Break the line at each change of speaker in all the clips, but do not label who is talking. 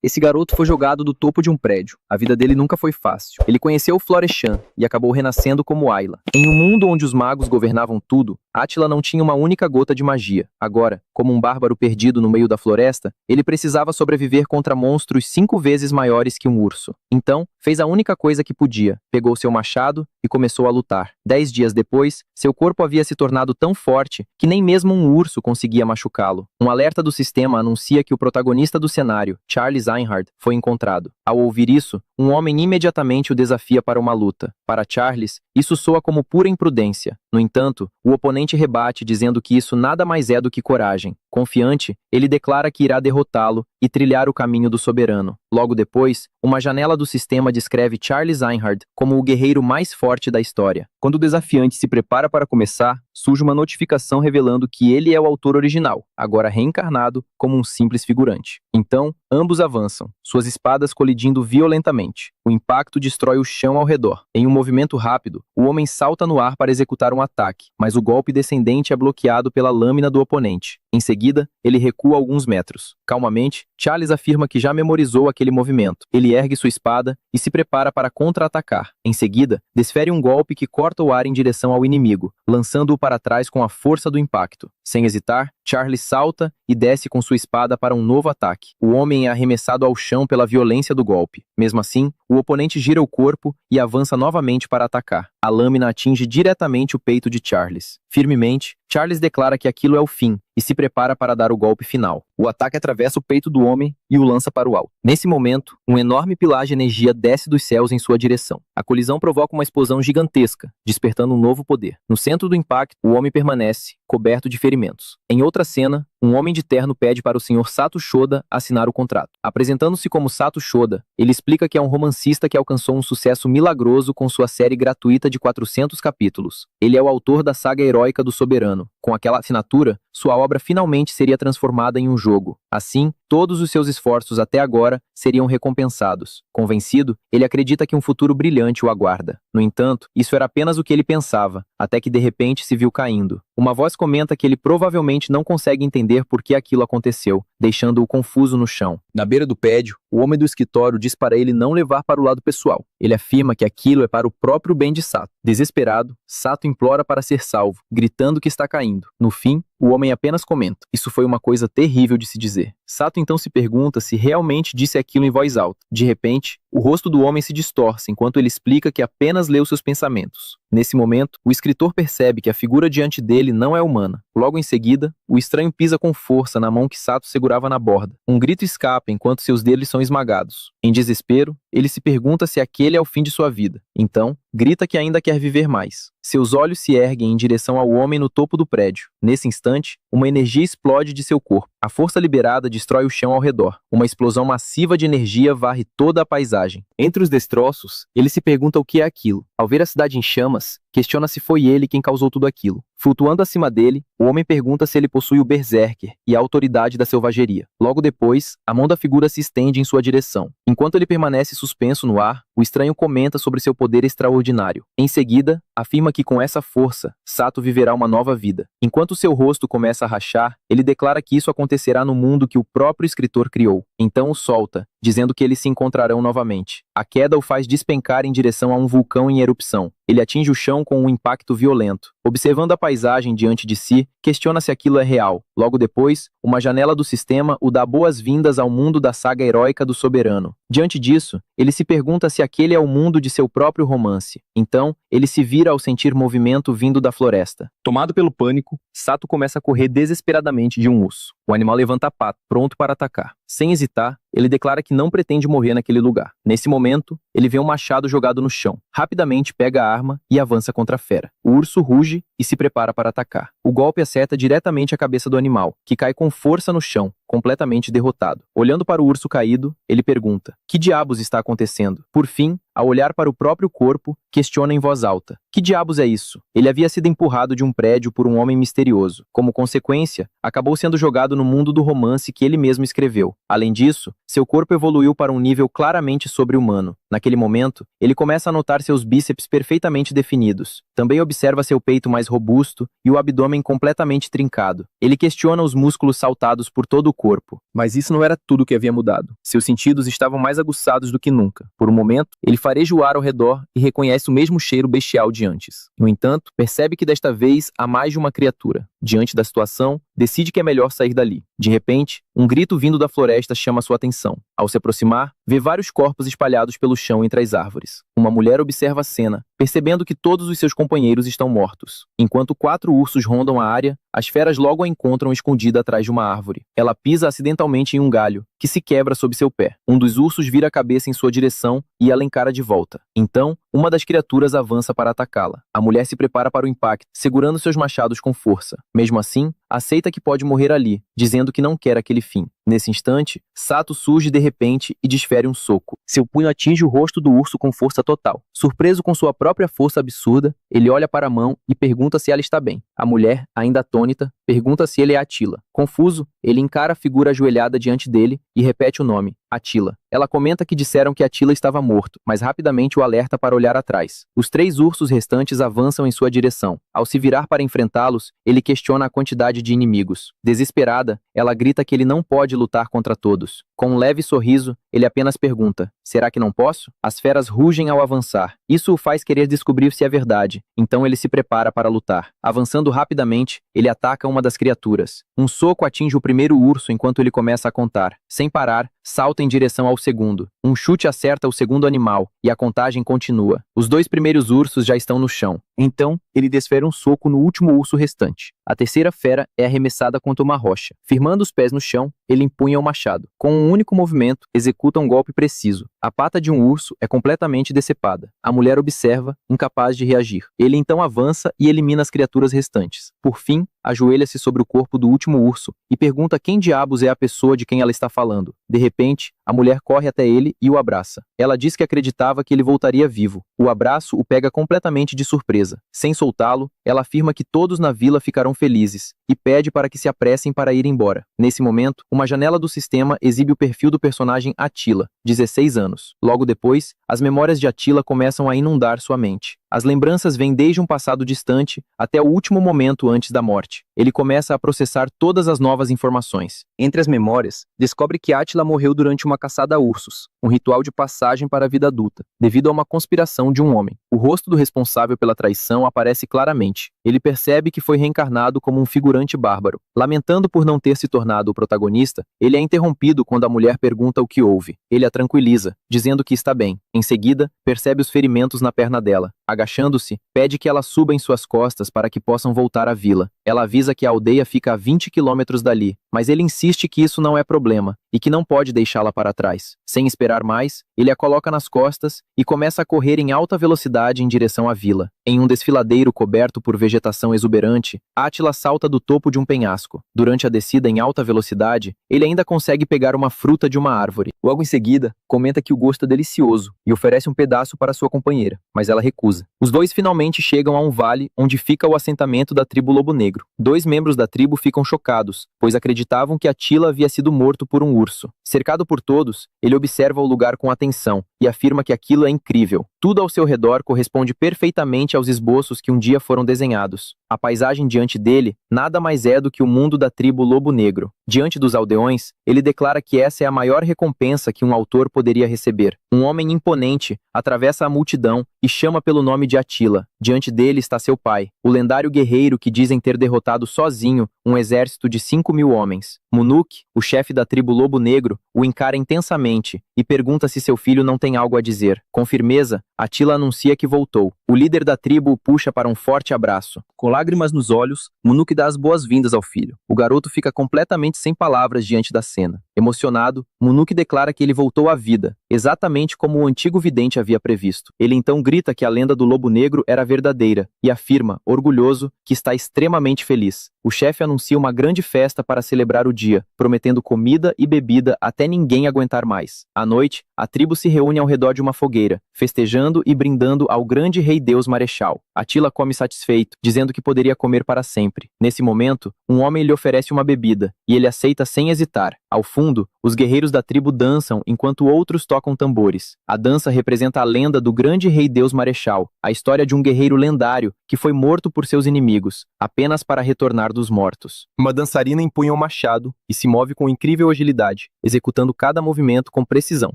Esse garoto foi jogado do topo de um prédio. A vida dele nunca foi fácil. Ele conheceu o Floreshan e acabou renascendo como Ayla. Em um mundo onde os magos governavam tudo, Átila não tinha uma única gota de magia. Agora, como um bárbaro perdido no meio da floresta, ele precisava sobreviver contra monstros 5 vezes maiores que um urso. Então, fez a única coisa que podia. Pegou seu machado e começou a lutar. 10 dias depois, seu corpo havia se tornado tão forte que nem mesmo um urso conseguia machucá-lo. Um alerta do sistema anuncia que o protagonista do cenário, Charles Einhard, foi encontrado. Ao ouvir isso, um homem imediatamente o desafia para uma luta. Para Charles, isso soa como pura imprudência. No entanto, o oponente rebate dizendo que isso nada mais é do que coragem. Confiante, ele declara que irá derrotá-lo e trilhar o caminho do soberano. Logo depois, uma janela do sistema descreve Charles Einhard como o guerreiro mais forte da história. Quando o desafiante se prepara para começar, surge uma notificação revelando que ele é o autor original, agora reencarnado como um simples figurante. Então, ambos avançam, suas espadas colidindo violentamente. O impacto destrói o chão ao redor. Em um movimento rápido, o homem salta no ar para executar um ataque, mas o golpe descendente é bloqueado pela lâmina do oponente. Em seguida, ele recua alguns metros. Calmamente, Charles afirma que já memorizou aquele movimento. Ele ergue sua espada e se prepara para contra-atacar. Em seguida, desfere um golpe que corta o ar em direção ao inimigo, lançando-o para trás com a força do impacto. Sem hesitar, Charles salta e desce com sua espada para um novo ataque. O homem é arremessado ao chão pela violência do golpe. Mesmo assim, o oponente gira o corpo e avança novamente para atacar. A lâmina atinge diretamente o peito de Charles. Firmemente, Charles declara que aquilo é o fim e se prepara para dar o golpe final. O ataque atravessa o peito do homem e o lança para o alto. Nesse momento, um enorme pilar de energia desce dos céus em sua direção. A colisão provoca uma explosão gigantesca, despertando um novo poder. No centro do impacto, o homem permanece, coberto de ferimentos. Em outra cena, um homem de terno pede para o Sr. Sato Shoda assinar o contrato. Apresentando-se como Sato Shoda, ele explica que é um romancista que alcançou um sucesso milagroso com sua série gratuita de 400 capítulos. Ele é o autor da saga heróica do Soberano. Com aquela assinatura, sua obra finalmente seria transformada em um jogo. Assim, todos os seus esforços até agora seriam recompensados. Convencido, ele acredita que um futuro brilhante o aguarda. No entanto, isso era apenas o que ele pensava, até que de repente se viu caindo. Uma voz comenta que ele provavelmente não consegue entender por que aquilo aconteceu, deixando-o confuso no chão. Na beira do prédio, o homem do escritório diz para ele não levar para o lado pessoal. Ele afirma que aquilo é para o próprio bem de Sato. Desesperado, Sato implora para ser salvo, gritando que está caindo. No fim, o homem apenas comenta: "Isso foi uma coisa terrível de se dizer." Sato então se pergunta se realmente disse aquilo em voz alta. De repente, o rosto do homem se distorce enquanto ele explica que apenas leu seus pensamentos. Nesse momento, o escritor percebe que a figura diante dele não é humana. Logo em seguida, o estranho pisa com força na mão que Sato segurava na borda. Um grito escapa enquanto seus dedos são esmagados. Em desespero, ele se pergunta se aquele é o fim de sua vida. Então, grita que ainda quer viver mais. Seus olhos se erguem em direção ao homem no topo do prédio. Nesse instante, uma energia explode de seu corpo. A força liberada destrói o chão ao redor. Uma explosão massiva de energia varre toda a paisagem. Entre os destroços, ele se pergunta o que é aquilo. Ao ver a cidade em chamas, questiona se foi ele quem causou tudo aquilo. Flutuando acima dele, o homem pergunta se ele possui o Berserker e a autoridade da selvageria. Logo depois, a mão da figura se estende em sua direção. Enquanto ele permanece suspenso no ar, o estranho comenta sobre seu poder extraordinário. Em seguida, afirma que com essa força, Sato viverá uma nova vida. Enquanto seu rosto começa a rachar, ele declara que isso acontecerá no mundo que o próprio escritor criou. Então o solta, dizendo que eles se encontrarão novamente. A queda o faz despencar em direção a um vulcão em erupção. Ele atinge o chão com um impacto violento. Observando a paisagem diante de si, questiona se aquilo é real. Logo depois, uma janela do sistema o dá boas-vindas ao mundo da saga heróica do Soberano. Diante disso, ele se pergunta se aquele é o mundo de seu próprio romance. Então, ele se vira ao sentir movimento vindo da floresta. Tomado pelo pânico, Sato começa a correr desesperadamente de um urso. O animal levanta a pata, pronto para atacar. Sem hesitar, ele declara que não pretende morrer naquele lugar. Nesse momento, ele vê um machado jogado no chão. Rapidamente pega a arma e avança contra a fera. O urso ruge e se prepara para atacar. O golpe acerta diretamente a cabeça do animal, que cai com força no chão, completamente derrotado. Olhando para o urso caído, ele pergunta: "Que diabos está acontecendo?" Por fim, ao olhar para o próprio corpo, questiona em voz alta: "Que diabos é isso?" Ele havia sido empurrado de um prédio por um homem misterioso. Como consequência, acabou sendo jogado no mundo do romance que ele mesmo escreveu. Além disso, seu corpo evoluiu para um nível claramente sobre-humano. Naquele momento, ele começa a notar seus bíceps perfeitamente definidos. Também observa seu peito mais robusto e o abdômen completamente trincado. Ele questiona os músculos saltados por todo o corpo. Mas isso não era tudo que havia mudado. Seus sentidos estavam mais aguçados do que nunca. Por um momento, ele fareja o ar ao redor e reconhece o mesmo cheiro bestial de antes. No entanto, percebe que desta vez há mais de uma criatura. Diante da situação, decide que é melhor sair dali. De repente, um grito vindo da floresta chama sua atenção. Ao se aproximar, vê vários corpos espalhados pelo chão entre as árvores. Uma mulher observa a cena, percebendo que todos os seus companheiros estão mortos. Enquanto 4 ursos rondam a área, as feras logo a encontram escondida atrás de uma árvore. Ela pisa acidentalmente em um galho, que se quebra sob seu pé. Um dos ursos vira a cabeça em sua direção e ela encara de volta. Então, uma das criaturas avança para atacá-la. A mulher se prepara para o impacto, segurando seus machados com força. Mesmo assim, aceita que pode morrer ali, dizendo que não quer aquele fim. Nesse instante, Sato surge de repente e desfere um soco. Seu punho atinge o rosto do urso com força total. Surpreso com sua própria força absurda, ele olha para a mão e pergunta se ela está bem. A mulher, ainda atônita, pergunta se ele é Attila. Confuso, ele encara a figura ajoelhada diante dele e repete o nome, Attila. Ela comenta que disseram que Attila estava morto, mas rapidamente o alerta para olhar atrás. Os 3 ursos restantes avançam em sua direção. Ao se virar para enfrentá-los, ele questiona a quantidade de inimigos. Desesperada, ela grita que ele não pode lutar contra todos. Com um leve sorriso, ele apenas pergunta, será que não posso? As feras rugem ao avançar. Isso o faz querer descobrir se é verdade, então ele se prepara para lutar. Avançando rapidamente, ele ataca uma das criaturas. Um soco atinge o primeiro urso enquanto ele começa a contar. Sem parar, salta em direção ao segundo. Um chute acerta o segundo animal, e a contagem continua. Os 2 primeiros ursos já estão no chão. Então, ele desfere um soco no último urso restante. A terceira fera é arremessada contra uma rocha. Firmando os pés no chão, ele empunha o machado. Com um único movimento, executa um golpe preciso. A pata de um urso é completamente decepada. A mulher observa, incapaz de reagir. Ele então avança e elimina as criaturas restantes. Por fim, ajoelha-se sobre o corpo do último urso e pergunta quem diabos é a pessoa de quem ela está falando. De repente, a mulher corre até ele e o abraça. Ela diz que acreditava que ele voltaria vivo. O abraço o pega completamente de surpresa. Sem soltá-lo, ela afirma que todos na vila ficarão felizes e pede para que se apressem para ir embora. Nesse momento, uma janela do sistema exibe o perfil do personagem Attila, 16 anos. Logo depois, as memórias de Attila começam a inundar sua mente. As lembranças vêm desde um passado distante até o último momento antes da morte. Ele começa a processar todas as novas informações. Entre as memórias, descobre que Attila morreu durante uma caçada a ursos, um ritual de passagem para a vida adulta, devido a uma conspiração de um homem. O rosto do responsável pela traição aparece claramente. Ele percebe que foi reencarnado como um figurante bárbaro. Lamentando por não ter se tornado o protagonista, ele é interrompido quando a mulher pergunta o que houve. Ele a tranquiliza, dizendo que está bem. Em seguida, percebe os ferimentos na perna dela. Agachando-se, pede que ela suba em suas costas para que possam voltar à vila. Ela avisa que a aldeia fica a 20 quilômetros dali, mas ele insiste que isso não é problema e que não pode deixá-la para trás. Sem esperar mais, ele a coloca nas costas e começa a correr em alta velocidade em direção à vila. Em um desfiladeiro coberto por vegetação exuberante, Attila salta do topo de um penhasco. Durante a descida em alta velocidade, ele ainda consegue pegar uma fruta de uma árvore. Logo em seguida, comenta que o gosto é delicioso e oferece um pedaço para sua companheira, mas ela recusa. Os 2 finalmente chegam a um vale onde fica o assentamento da tribo Lobo Negro. 2 membros da tribo ficam chocados, pois acreditavam que Attila havia sido morto por um urso. Cercado por todos, ele observa o lugar com atenção e afirma que aquilo é incrível. Tudo ao seu redor corresponde perfeitamente aos esboços que um dia foram desenhados. A paisagem diante dele nada mais é do que o mundo da tribo Lobo Negro. Diante dos aldeões, ele declara que essa é a maior recompensa que um autor poderia receber. Um homem imponente atravessa a multidão e chama pelo nome de Attila. Diante dele está seu pai, o lendário guerreiro que dizem ter derrotado sozinho um exército de 5.000 homens. Munuk, o chefe da tribo Lobo Negro, o encara intensamente e pergunta se seu filho não tem algo a dizer. Com firmeza, Attila anuncia que voltou. O líder da tribo o puxa para um forte abraço. Com lágrimas nos olhos, Munuk dá as boas-vindas ao filho. O garoto fica completamente sem palavras diante da cena. Emocionado, Munuk declara que ele voltou à vida, exatamente como o antigo vidente havia previsto. Ele então grita que a lenda do Lobo Negro era verdadeira e afirma, orgulhoso, que está extremamente feliz. O chefe anuncia uma grande festa para celebrar o dia, prometendo comida e bebida até ninguém aguentar mais. À noite, a tribo se reúne ao redor de uma fogueira, festejando e brindando ao grande rei Deus Marechal. Attila come satisfeito, dizendo que poderia comer para sempre. Nesse momento, um homem lhe oferece uma bebida, e ele aceita sem hesitar. Ao fundo, os guerreiros da tribo dançam enquanto outros tocam tambores. A dança representa a lenda do grande rei Deus Marechal, a história de um guerreiro lendário que foi morto por seus inimigos, apenas para retornar dos mortos. Uma dançarina empunha um machado e se move com incrível agilidade, executando cada movimento com precisão.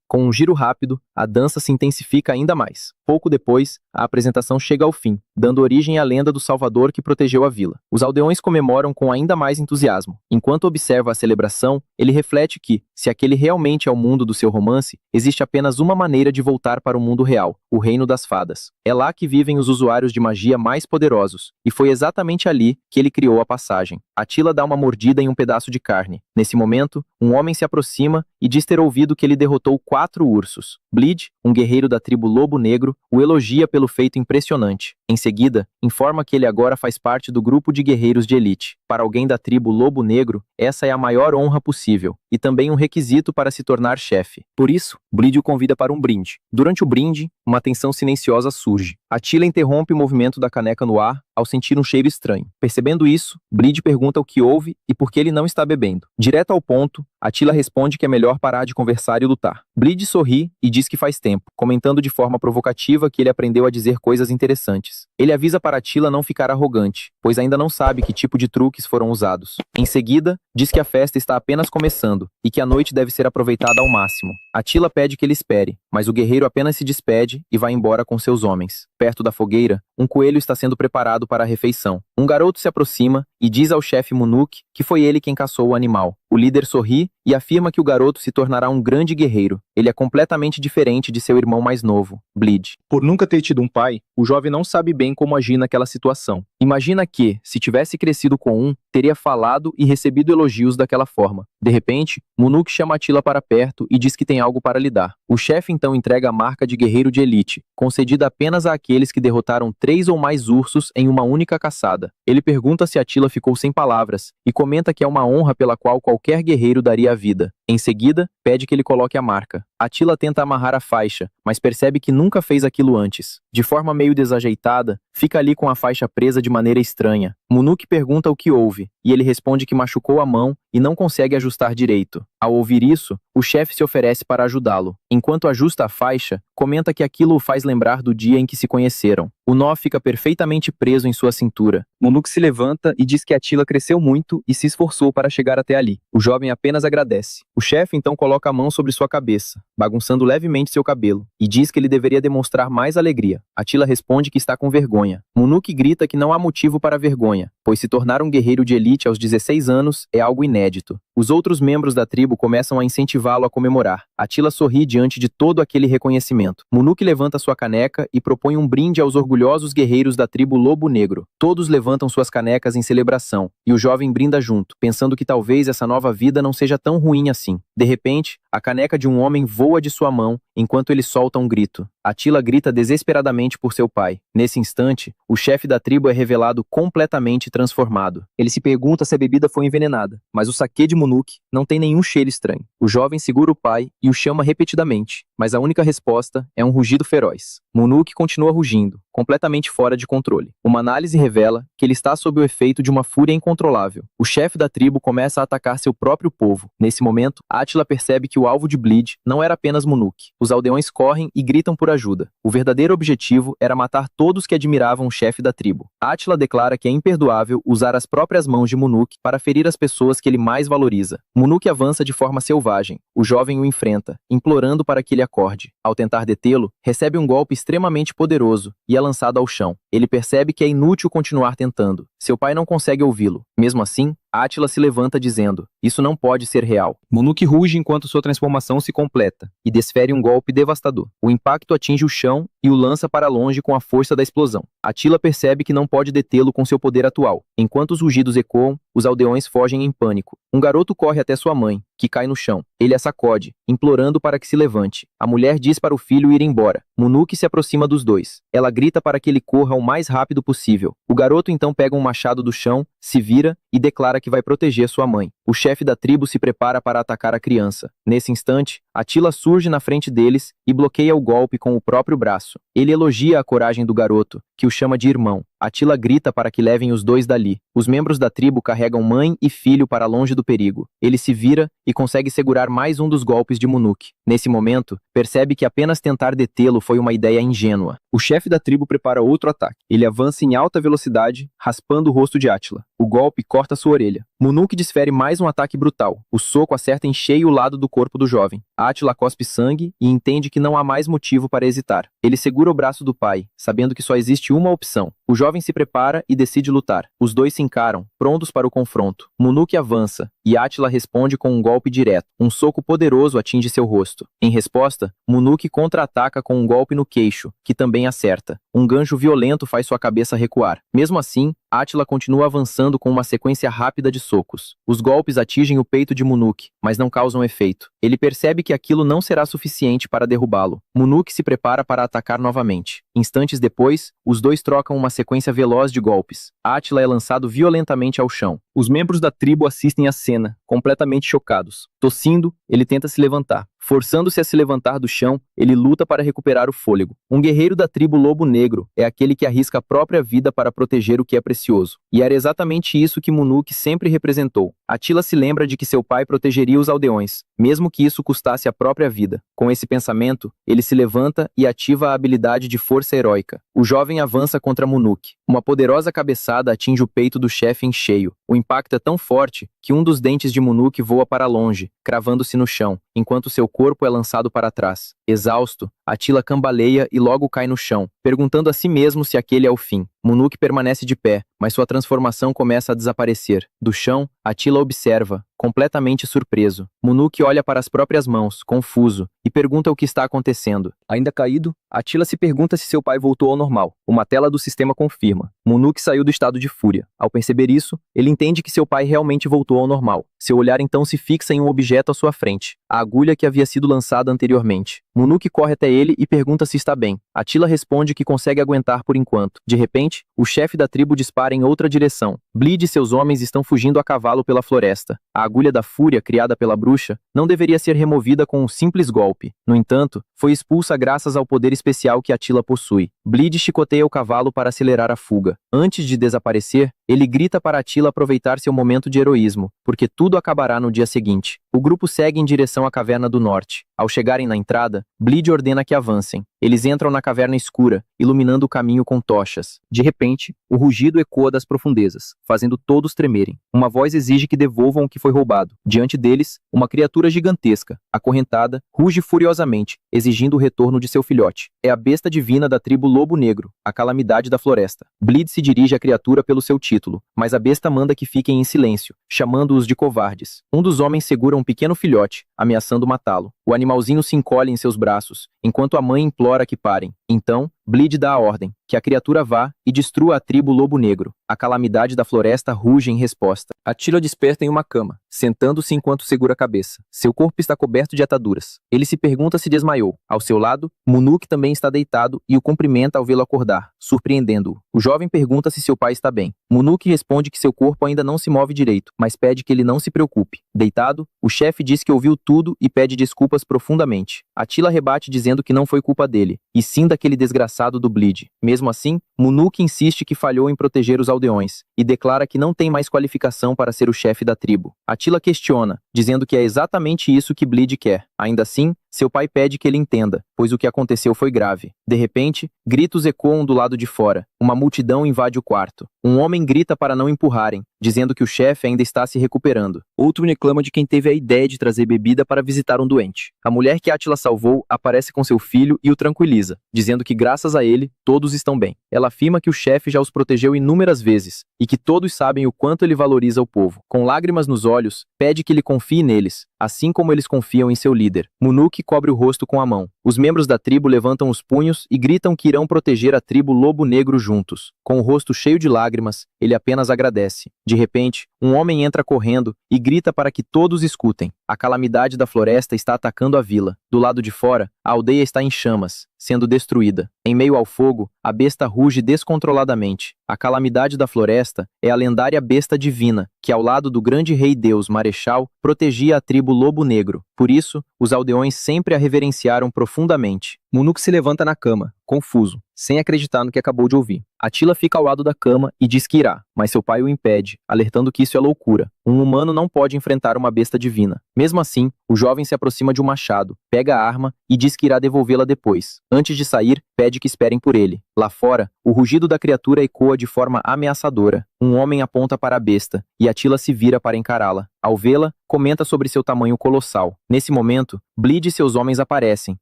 Com um giro rápido, a dança se intensifica ainda mais. Pouco depois, a apresentação chega ao fim, dando origem à lenda do Salvador que protegeu a vila. Os aldeões comemoram com ainda mais entusiasmo. Enquanto observa a celebração, ele reflete que, se aquele realmente é o mundo do seu romance, existe apenas uma maneira de voltar para o mundo real, o reino das fadas. É lá que vivem os usuários de magia mais poderosos, e foi exatamente ali que ele criou a passagem. Attila dá uma mordida em um pedaço de carne. Nesse momento, um homem se aproxima e diz ter ouvido que ele derrotou 4 ursos. Bleed, um guerreiro da tribo Lobo Negro, o elogia pelo feito impressionante. Em seguida, informa que ele agora faz parte do grupo de guerreiros de elite. Para alguém da tribo Lobo Negro, essa é a maior honra possível, e também um requisito para se tornar chefe. Por isso, Bleed o convida para um brinde. Durante o brinde, uma tensão silenciosa surge. Attila interrompe o movimento da caneca no ar ao sentir um cheiro estranho. Percebendo isso, Bleed pergunta o que houve e por que ele não está bebendo. Direto ao ponto, Attila responde que é melhor parar de conversar e lutar. Bleed sorri e diz que faz tempo, comentando de forma provocativa que ele aprendeu a dizer coisas interessantes. Ele avisa para Attila não ficar arrogante, pois ainda não sabe que tipo de truques foram usados. Em seguida, diz que a festa está apenas começando e que a noite deve ser aproveitada ao máximo. Attila pede que ele espere, mas o guerreiro apenas se despede e vai embora com seus homens. Perto da fogueira, um coelho está sendo preparado para a refeição. Um garoto se aproxima e diz ao chefe Munuk que foi ele quem caçou o animal. O líder sorri e afirma que o garoto se tornará um grande guerreiro. Ele é completamente diferente de seu irmão mais novo, Bleed. Por nunca ter tido um pai, o jovem não sabe bem como agir naquela situação. Imagina que, se tivesse crescido com um, teria falado e recebido elogios daquela forma. De repente, Munuk chama Attila para perto e diz que tem algo para lhe dar. O chefe então entrega a marca de guerreiro de elite, concedida apenas àqueles que derrotaram 3 ou mais ursos em uma única caçada. Ele pergunta se Attila ficou sem palavras e comenta que é uma honra pela qual qualquer guerreiro daria a vida. Em seguida, pede que ele coloque a marca. Attila tenta amarrar a faixa, mas percebe que nunca fez aquilo antes. De forma meio desajeitada, fica ali com a faixa presa de maneira estranha. Munuk pergunta o que houve, e ele responde que machucou a mão e não consegue ajustar direito. Ao ouvir isso, o chefe se oferece para ajudá-lo. Enquanto ajusta a faixa, comenta que aquilo o faz lembrar do dia em que se conheceram. O nó fica perfeitamente preso em sua cintura. Munuk se levanta e diz que Attila cresceu muito e se esforçou para chegar até ali. O jovem apenas agradece. O chefe então coloca a mão sobre sua cabeça, bagunçando levemente seu cabelo, e diz que ele deveria demonstrar mais alegria. Attila responde que está com vergonha. Munuk grita que não há motivo para vergonha, pois se tornar um guerreiro de elite aos 16 anos é algo inédito. Os outros membros da tribo começam a incentivá-lo a comemorar. Attila sorri diante de todo aquele reconhecimento. Munuk levanta sua caneca e propõe um brinde aos orgulhosos guerreiros da tribo Lobo Negro. Todos levantam suas canecas em celebração, e o jovem brinda junto, pensando que talvez essa nova vida não seja tão ruim assim. De repente, a caneca de um homem voa de sua mão enquanto ele solta um grito. Attila grita desesperadamente por seu pai. Nesse instante, o chefe da tribo é revelado completamente transformado. Ele se pergunta se a bebida foi envenenada, mas o saquê de Munuk não tem nenhum cheiro estranho. O jovem segura o pai e o chama repetidamente, mas a única resposta é um rugido feroz. Munuk continua rugindo, completamente fora de controle. Uma análise revela que ele está sob o efeito de uma fúria incontrolável. O chefe da tribo começa a atacar seu próprio povo. Nesse momento, Attila percebe que o alvo de Bleed não era apenas Munuk. Os aldeões correm e gritam por ajuda. O verdadeiro objetivo era matar todos que admiravam o chefe da tribo. Attila declara que é imperdoável usar as próprias mãos de Munuk para ferir as pessoas que ele mais valoriza. Munuk avança de forma selvagem. O jovem o enfrenta, implorando para que ele acorde. Ao tentar detê-lo, recebe um golpe extremamente poderoso e é lançado ao chão. Ele percebe que é inútil continuar tentando. Seu pai não consegue ouvi-lo. Mesmo assim, Attila se levanta dizendo: "Isso não pode ser real." Munuk ruge enquanto sua transformação se completa e desfere um golpe devastador. O impacto atinge o chão e o lança para longe com a força da explosão. Attila percebe que não pode detê-lo com seu poder atual. Enquanto os rugidos ecoam, os aldeões fogem em pânico. Um garoto corre até sua mãe, que cai no chão. Ele a sacode, implorando para que se levante. A mulher diz para o filho ir embora. Munuk se aproxima dos dois. Ela grita para que ele corra o mais rápido possível. O garoto então pega um machado do chão, se vira e declara que vai proteger sua mãe. O chefe da tribo se prepara para atacar a criança. Nesse instante, Attila surge na frente deles e bloqueia o golpe com o próprio braço. Ele elogia a coragem do garoto, que o chama de irmão. Attila grita para que levem os dois dali. Os membros da tribo carregam mãe e filho para longe do perigo. Ele se vira e consegue segurar mais um dos golpes de Munuk. Nesse momento, percebe que apenas tentar detê-lo foi uma ideia ingênua. O chefe da tribo prepara outro ataque. Ele avança em alta velocidade, raspando o rosto de Attila. O golpe corta sua orelha. Munuk desfere mais um ataque brutal. O soco acerta em cheio o lado do corpo do jovem. Attila cospe sangue e entende que não há mais motivo para hesitar. Ele segura o braço do pai, sabendo que só existe uma opção. O jovem se prepara e decide lutar. Os dois se encaram, prontos para o confronto. Munuk avança, e Attila responde com um golpe direto. Um soco poderoso atinge seu rosto. Em resposta, Munuk contra-ataca com um golpe no queixo, que também acerta. Um gancho violento faz sua cabeça recuar. Mesmo assim, Attila continua avançando com uma sequência rápida de socos. Os golpes atingem o peito de Munuk, mas não causam efeito. Ele percebe que aquilo não será suficiente para derrubá-lo. Munuk se prepara para atacar novamente. Instantes depois, os dois trocam uma sequência veloz de golpes. Attila é lançado violentamente ao chão. Os membros da tribo assistem à cena, completamente chocados. Tossindo, ele tenta se levantar. Forçando-se a se levantar do chão, ele luta para recuperar o fôlego. Um guerreiro da tribo Lobo Negro é aquele que arrisca a própria vida para proteger o que é precioso. E era exatamente isso que Munuk sempre representou. Attila se lembra de que seu pai protegeria os aldeões, mesmo que isso custasse a própria vida. Com esse pensamento, ele se levanta e ativa a habilidade de força heróica. O jovem avança contra Munuk. Uma poderosa cabeçada atinge o peito do chefe em cheio. O impacto é tão forte que um dos dentes de Munuk voa para longe, cravando-se no chão, enquanto seu corpo é lançado para trás. Exausto, Attila cambaleia e logo cai no chão, perguntando a si mesmo se aquele é o fim. Munuk permanece de pé, mas sua transformação começa a desaparecer. Do chão, Attila observa, completamente surpreso. Munuk olha para as próprias mãos, confuso, e pergunta o que está acontecendo. Ainda caído, Attila se pergunta se seu pai voltou ao normal. Uma tela do sistema confirma. Munuk saiu do estado de fúria. Ao perceber isso, ele entende que seu pai realmente voltou ao normal. Seu olhar então se fixa em um objeto à sua frente, a agulha que havia sido lançada anteriormente. Munuk corre até ele e pergunta se está bem. Attila responde que consegue aguentar por enquanto. De repente, o chefe da tribo dispara em outra direção. Bleed e seus homens estão fugindo a cavalo pela floresta. A agulha da fúria criada pela bruxa não deveria ser removida com um simples golpe. No entanto, foi expulsa graças ao poder especial que Attila possui. Bleed chicoteia o cavalo para acelerar a fuga. Antes de desaparecer, ele grita para Attila aproveitar seu momento de heroísmo, porque tudo acabará no dia seguinte. O grupo segue em direção à caverna do norte. Ao chegarem na entrada, Bleed ordena que avancem. Eles entram na caverna escura, iluminando o caminho com tochas. De repente, o rugido ecoa das profundezas, fazendo todos tremerem. Uma voz exige que devolvam o que foi roubado. Diante deles, uma criatura gigantesca, acorrentada, ruge furiosamente, exigindo o retorno de seu filhote. É a besta divina da tribo Lobo Negro, a calamidade da floresta. Bleed se dirige à criatura pelo seu título, mas a besta manda que fiquem em silêncio, chamando-os de covardes. Um dos homens segura um pequeno filhote, ameaçando matá-lo. O animalzinho se encolhe em seus braços, enquanto a mãe implora que parem. Então, Bleed dá a ordem, que a criatura vá e destrua a tribo Lobo Negro. A calamidade da floresta ruge em resposta. Attila desperta em uma cama, sentando-se enquanto segura a cabeça. Seu corpo está coberto de ataduras. Ele se pergunta se desmaiou. Ao seu lado, Munuk também está deitado e o cumprimenta ao vê-lo acordar, surpreendendo-o. O jovem pergunta se seu pai está bem. Munuk responde que seu corpo ainda não se move direito, mas pede que ele não se preocupe. Deitado, o chefe diz que ouviu tudo e pede desculpas profundamente. Attila rebate dizendo que não foi culpa dele, e sim daquele desgraçado do Bleed. Mesmo assim, Munuk insiste que falhou em proteger os aldeões, e declara que não tem mais qualificação para ser o chefe da tribo. Attila questiona, dizendo que é exatamente isso que Bleed quer. Ainda assim, seu pai pede que ele entenda, pois o que aconteceu foi grave. De repente, gritos ecoam do lado de fora. Uma multidão invade o quarto. Um homem grita para não empurrarem, dizendo que o chefe ainda está se recuperando. Outro reclama de quem teve a ideia de trazer bebida para visitar um doente. A mulher que Attila salvou aparece com seu filho e o tranquiliza, dizendo que graças a ele, todos estão bem. Ela afirma que o chefe já os protegeu inúmeras vezes, e que todos sabem o quanto ele valoriza o povo. Com lágrimas nos olhos, pede que ele confie neles, assim como eles confiam em seu líder. Munuk cobre o rosto com a mão. Os membros da tribo levantam os punhos e gritam que irão proteger a tribo Lobo Negro juntos. Com o rosto cheio de lágrimas, ele apenas agradece. De repente, um homem entra correndo e grita para que todos escutem. A calamidade da floresta está atacando a vila. Do lado de fora, a aldeia está em chamas, sendo destruída. Em meio ao fogo, a besta ruge descontroladamente. A calamidade da floresta é a lendária besta divina, que ao lado do grande rei Deus Marechal, protegia a tribo Lobo Negro. Por isso, os aldeões sempre a reverenciaram profundamente. Munuk se levanta na cama, confuso, sem acreditar no que acabou de ouvir. Atila fica ao lado da cama e diz que irá, mas seu pai o impede, alertando que isso é loucura. Um humano não pode enfrentar uma besta divina. Mesmo assim, o jovem se aproxima de um machado, pega a arma e diz que irá devolvê-la depois. Antes de sair, pede que esperem por ele. Lá fora, o rugido da criatura ecoa de forma ameaçadora. Um homem aponta para a besta, e Atila se vira para encará-la. Ao vê-la, comenta sobre seu tamanho colossal. Nesse momento, Bleed e seus homens aparecem,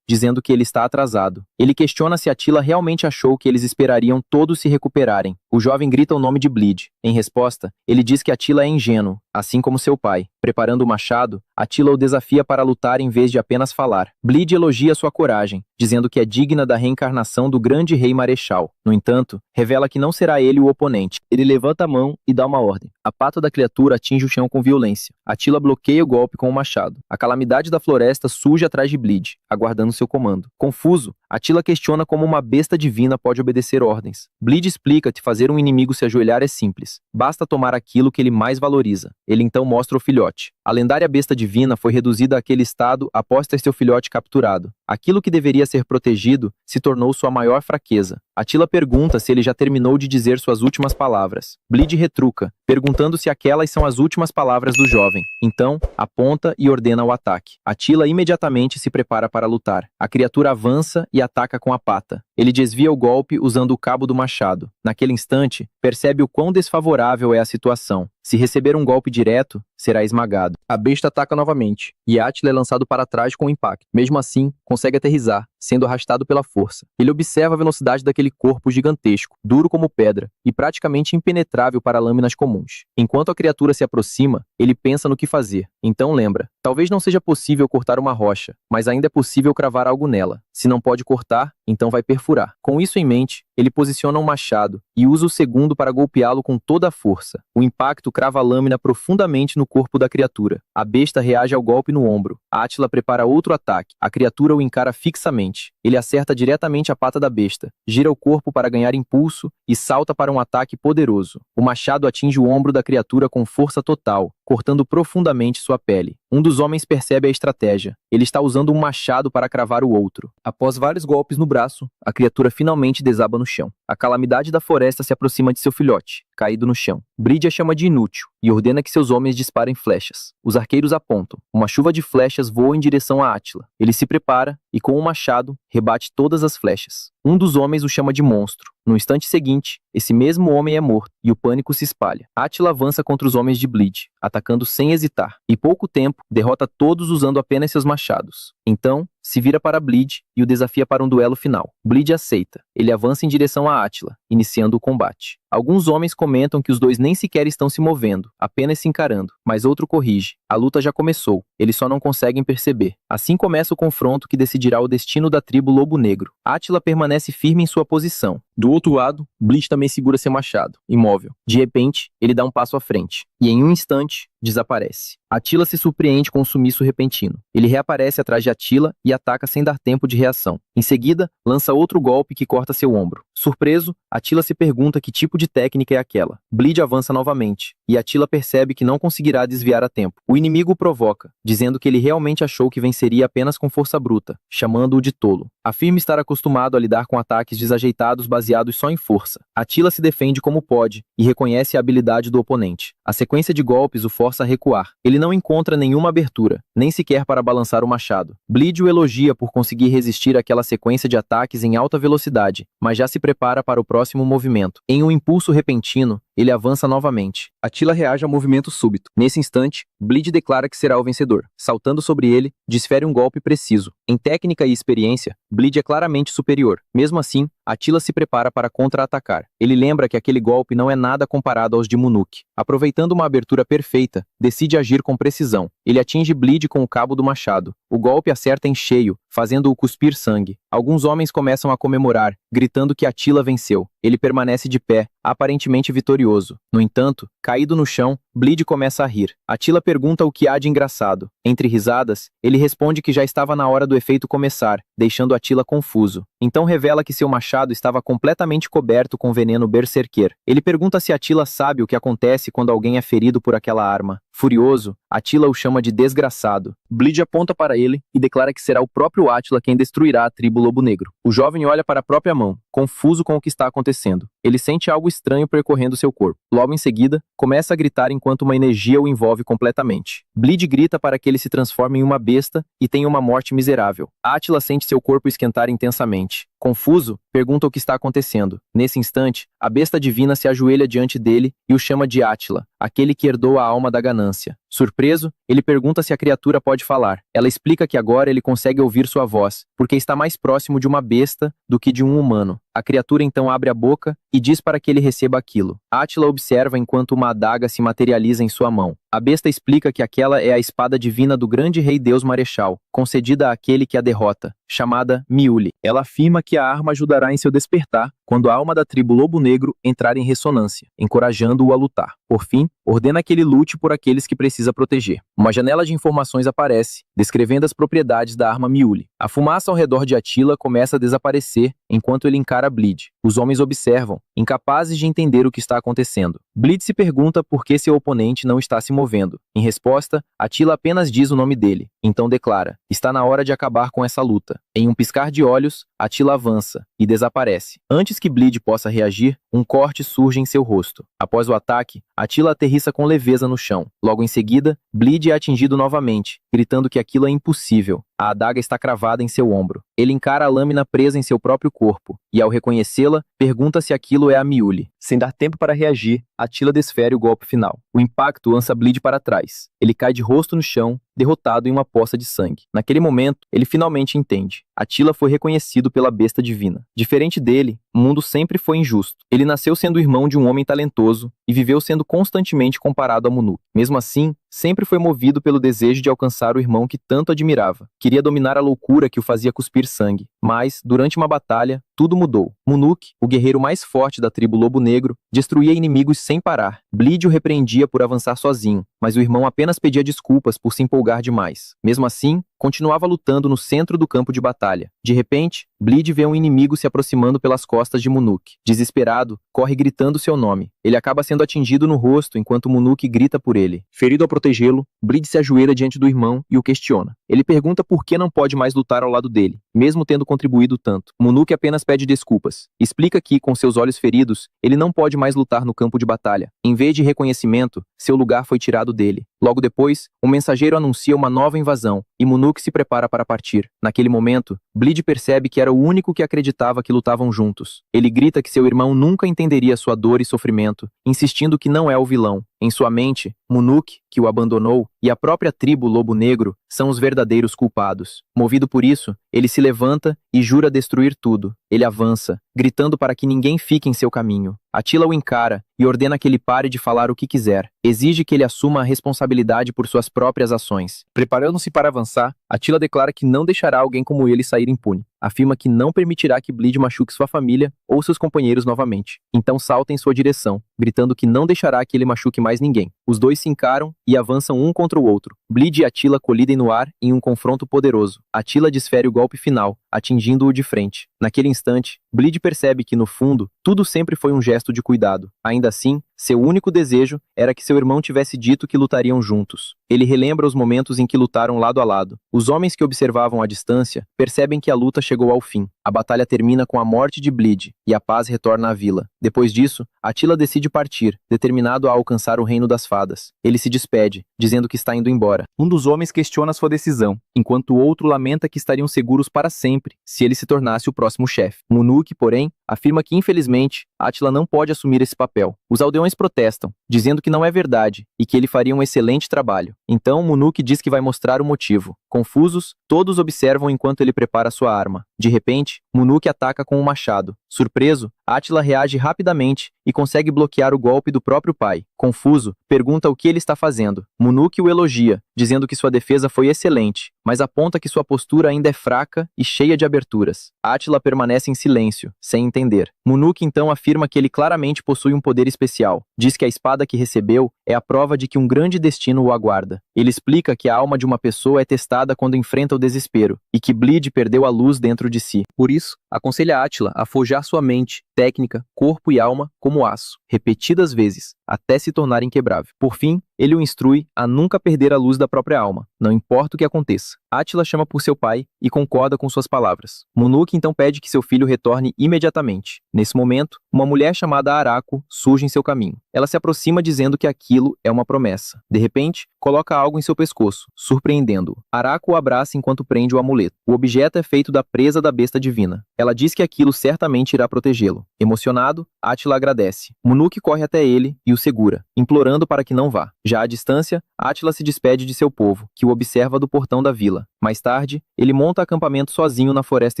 dizendo que ele está atrasado. Ele questiona se Atila realmente achou que eles esperariam todos se recuperarem. O jovem grita o nome de Bleed. Em resposta, ele diz que Atila é ingênuo, assim como seu pai. Preparando o machado, Atila o desafia para lutar em vez de apenas falar. Bleed elogia sua coragem, dizendo que é digna da reencarnação do grande rei Marechal. No entanto, revela que não será ele o oponente. Ele levanta a mão e dá uma ordem. A pata da criatura atinge o chão com violência. Atila bloqueia o golpe com o machado. A calamidade da floresta surge atrás de Bleed, aguardando seu comando. Confuso, Atila questiona como uma besta divina pode obedecer ordens. Bleed explica que fazer um inimigo se ajoelhar é simples. Basta tomar aquilo que ele mais valoriza. Ele então mostra o filhote. A lendária besta divina foi reduzida àquele estado após ter seu filhote capturado. Aquilo que deveria ser protegido se tornou sua maior fraqueza. Atila pergunta se ele já terminou de dizer suas últimas palavras. Bleed retruca, perguntando se aquelas são as últimas palavras do jovem. Então, aponta e ordena o ataque. Atila imediatamente se prepara para lutar. A criatura avança e ataca com a pata. Ele desvia o golpe usando o cabo do machado. Naquele instante, percebe o quão desfavorável é a situação. Se receber um golpe direto, será esmagado. A besta ataca novamente, e Atila é lançado para trás com o impacto. Mesmo assim, consegue aterrissar, sendo arrastado pela força. Ele observa a velocidade daquele corpo gigantesco, duro como pedra, e praticamente impenetrável para lâminas comuns. Enquanto a criatura se aproxima, ele pensa no que fazer. Então lembra, talvez não seja possível cortar uma rocha, mas ainda é possível cravar algo nela. Se não pode cortar, então vai perfurar. Com isso em mente, ele posiciona um machado e usa o segundo para golpeá-lo com toda a força. O impacto crava a lâmina profundamente no corpo da criatura. A besta reage ao golpe no ombro. Atila prepara outro ataque. A criatura o encara fixamente. Ele acerta diretamente a pata da besta, gira o corpo para ganhar impulso e salta para um ataque poderoso. O machado atinge o ombro da criatura com força total, cortando profundamente sua pele. Um dos homens percebe a estratégia. Ele está usando um machado para cravar o outro. Após vários golpes no braço, a criatura finalmente desaba no chão. A calamidade da floresta se aproxima de seu filhote, caído no chão. Bleed a chama de inútil e ordena que seus homens disparem flechas. Os arqueiros apontam. Uma chuva de flechas voa em direção a Atila. Ele se prepara e, com o machado, rebate todas as flechas. Um dos homens o chama de monstro. No instante seguinte, esse mesmo homem é morto e o pânico se espalha. Atila avança contra os homens de Bleed, atacando sem hesitar. Em pouco tempo, derrota todos usando apenas seus machados. Então, se vira para Bleed e o desafia para um duelo final. Bleed aceita. Ele avança em direção a Atila, iniciando o combate. Alguns homens comentam que os dois nem sequer estão se movendo, apenas se encarando, mas outro corrige. A luta já começou, eles só não conseguem perceber. Assim começa o confronto que decidirá o destino da tribo Lobo Negro. Atila permanece firme em sua posição. Do outro lado, Bleed também segura seu machado, imóvel. De repente, ele dá um passo à frente, e em um instante, desaparece. Atila se surpreende com um sumiço repentino. Ele reaparece atrás de Atila e ataca sem dar tempo de reação. Em seguida, lança outro golpe que corta seu ombro. Surpreso, Atila se pergunta que tipo de técnica é aquela. Bleed avança novamente, e Atila percebe que não conseguirá desviar a tempo. O inimigo o provoca, dizendo que ele realmente achou que venceria apenas com força bruta, chamando-o de tolo. Afirma estar acostumado a lidar com ataques desajeitados baseados só em força. Atila se defende como pode e reconhece a habilidade do oponente. A sequência de golpes o força a recuar. Ele não encontra nenhuma abertura, nem sequer para balançar o machado. Bleed o elogia por conseguir resistir àquela sequência de ataques em alta velocidade, mas já se prepara para o próximo movimento. Em um impulso repentino, ele avança novamente. Atila reage ao movimento súbito. Nesse instante, Bleed declara que será o vencedor. Saltando sobre ele, desfere um golpe preciso. Em técnica e experiência, Bleed é claramente superior. Mesmo assim, Attila se prepara para contra-atacar. Ele lembra que aquele golpe não é nada comparado aos de Munuk. Aproveitando uma abertura perfeita, decide agir com precisão. Ele atinge Bleed com o cabo do machado. O golpe acerta em cheio, fazendo-o cuspir sangue. Alguns homens começam a comemorar, gritando que Attila venceu. Ele permanece de pé, aparentemente vitorioso. No entanto, caído no chão, Bleed começa a rir. Attila pergunta o que há de engraçado. Entre risadas, ele responde que já estava na hora do efeito começar, deixando Attila confuso. Então revela que seu machado estava completamente coberto com veneno berserker. Ele pergunta se Attila sabe o que acontece quando alguém é ferido por aquela arma. Furioso, Attila o chama de desgraçado. Bleed aponta para ele e declara que será o próprio Attila quem destruirá a tribo Lobo Negro. O jovem olha para a própria mão, confuso com o que está acontecendo. Ele sente algo estranho percorrendo seu corpo. Logo em seguida, começa a gritar enquanto uma energia o envolve completamente. Bleed grita para que ele se transforme em uma besta e tenha uma morte miserável. Attila sente seu corpo esquentar intensamente. Confuso, pergunta o que está acontecendo. Nesse instante, a besta divina se ajoelha diante dele e o chama de Attila, aquele que herdou a alma da ganância. Surpreso, ele pergunta se a criatura pode falar. Ela explica que agora ele consegue ouvir sua voz, porque está mais próximo de uma besta do que de um humano. A criatura então abre a boca e diz para que ele receba aquilo. Attila observa enquanto uma adaga se materializa em sua mão. A besta explica que aquela é a espada divina do grande rei Deus Marechal, concedida àquele que a derrota, chamada Miuli. Ela afirma que a arma ajudará em seu despertar quando a alma da tribo Lobo Negro entrar em ressonância, encorajando-o a lutar. Por fim, ordena que ele lute por aqueles que precisa proteger. Uma janela de informações aparece, descrevendo as propriedades da arma Miuli. A fumaça ao redor de Attila começa a desaparecer enquanto ele encara Bleed. Os homens observam, incapazes de entender o que está acontecendo. Bleed se pergunta por que seu oponente não está se movendo. Em resposta, Attila apenas diz o nome dele. Então declara: está na hora de acabar com essa luta. Em um piscar de olhos, Attila avança e desaparece. Antes que Bleed possa reagir, um corte surge em seu rosto. Após o ataque, Attila aterrissa com leveza no chão. Logo em seguida, Bleed é atingido novamente, gritando que aquilo é impossível. A adaga está cravada em seu ombro. Ele encara a lâmina presa em seu próprio corpo, e ao reconhecê-la, pergunta se aquilo é a Miuli. Sem dar tempo para reagir, Attila desfere o golpe final. O impacto lança Bleed para trás. Ele cai de rosto no chão, derrotado em uma poça de sangue. Naquele momento, ele finalmente entende. Attila foi reconhecido pela besta divina. Diferente dele, o mundo sempre foi injusto. Ele nasceu sendo irmão de um homem talentoso e viveu sendo constantemente comparado a Munuk. Mesmo assim, sempre foi movido pelo desejo de alcançar o irmão que tanto admirava. Queria dominar a loucura que o fazia cuspir sangue. Mas, durante uma batalha, tudo mudou. Munuk, o guerreiro mais forte da tribo Lobo Negro, destruía inimigos sem parar. Bleed o repreendia por avançar sozinho, mas o irmão apenas pedia desculpas por se empolgar demais. Mesmo assim, continuava lutando no centro do campo de batalha. De repente, Bleed vê um inimigo se aproximando pelas costas de Munuk. Desesperado, corre gritando seu nome. Ele acaba sendo atingido no rosto enquanto Munuk grita por ele. Ferido ao protegê-lo, Bleed se ajoelha diante do irmão e o questiona. Ele pergunta por que não pode mais lutar ao lado dele, mesmo tendo contribuído tanto. Munuk apenas pede desculpas. Explica que, com seus olhos feridos, ele não pode mais lutar no campo de batalha. Em vez de reconhecimento, seu lugar foi tirado dele. Logo depois, um mensageiro anuncia uma nova invasão, e Munuk se prepara para partir. Naquele momento, Bleed percebe que era o único que acreditava que lutavam juntos. Ele grita que seu irmão nunca entenderia sua dor e sofrimento, insistindo que não é o vilão. Em sua mente, Munuk, que o abandonou, e a própria tribo Lobo Negro são os verdadeiros culpados. Movido por isso, ele se levanta e jura destruir tudo. Ele avança, gritando para que ninguém fique em seu caminho. Attila o encara e ordena que ele pare de falar o que quiser. Exige que ele assuma a responsabilidade por suas próprias ações. Preparando-se para avançar, Attila declara que não deixará alguém como ele sair impune. Afirma que não permitirá que Bleed machuque sua família ou seus companheiros novamente. Então salta em sua direção, gritando que não deixará que ele machuque mais ninguém. Os dois se encaram e avançam um contra o outro. Bleed e Attila colidem no ar em um confronto poderoso. Attila desfere o golpe final, atingindo-o de frente. Naquele instante, Bleed percebe que, no fundo, tudo sempre foi um gesto de cuidado. Ainda assim, seu único desejo era que seu irmão tivesse dito que lutariam juntos. Ele relembra os momentos em que lutaram lado a lado. Os homens que observavam à distância percebem que a luta chegou ao fim. A batalha termina com a morte de Bleed, e a paz retorna à vila. Depois disso, Attila decide partir, determinado a alcançar o reino das fadas. Ele se despede, dizendo que está indo embora. Um dos homens questiona sua decisão, enquanto o outro lamenta que estariam seguros para sempre, se ele se tornasse o próximo chefe. Munuk, porém, afirma que infelizmente, Attila não pode assumir esse papel. Os aldeões protestam, dizendo que não é verdade, e que ele faria um excelente trabalho. Então, Munuk diz que vai mostrar o motivo. Confusos, todos observam enquanto ele prepara sua arma. De repente, Munuk ataca com um machado. Surpreso, Attila reage rapidamente e consegue bloquear o golpe do próprio pai. Confuso, pergunta o que ele está fazendo. Munuk o elogia, dizendo que sua defesa foi excelente, mas aponta que sua postura ainda é fraca e cheia de aberturas. Attila permanece em silêncio, sem entender. Munuk então afirma que ele claramente possui um poder especial. Diz que a espada que recebeu é a prova de que um grande destino o aguarda. Ele explica que a alma de uma pessoa é testada quando enfrenta o desespero, e que Bleed perdeu a luz dentro de si. Por isso, aconselha Attila a forjar sua mente, técnica, corpo e alma como aço, repetidas vezes, até se tornar inquebrável. Por fim, ele o instrui a nunca perder a luz da própria alma, não importa o que aconteça. Attila chama por seu pai e concorda com suas palavras. Munuk então pede que seu filho retorne imediatamente. Nesse momento, uma mulher chamada Araco surge em seu caminho. Ela se aproxima dizendo que aquilo é uma promessa. De repente, coloca algo em seu pescoço, surpreendendo-o. Araco o abraça enquanto prende o amuleto. O objeto é feito da presa da besta divina. Ela diz que aquilo certamente irá protegê-lo. Emocionado, Attila agradece. Munuk corre até ele e o segura, implorando para que não vá. Já à distância, Attila se despede de seu povo, que o observa do portão da vila. Mais tarde, ele monta acampamento sozinho na floresta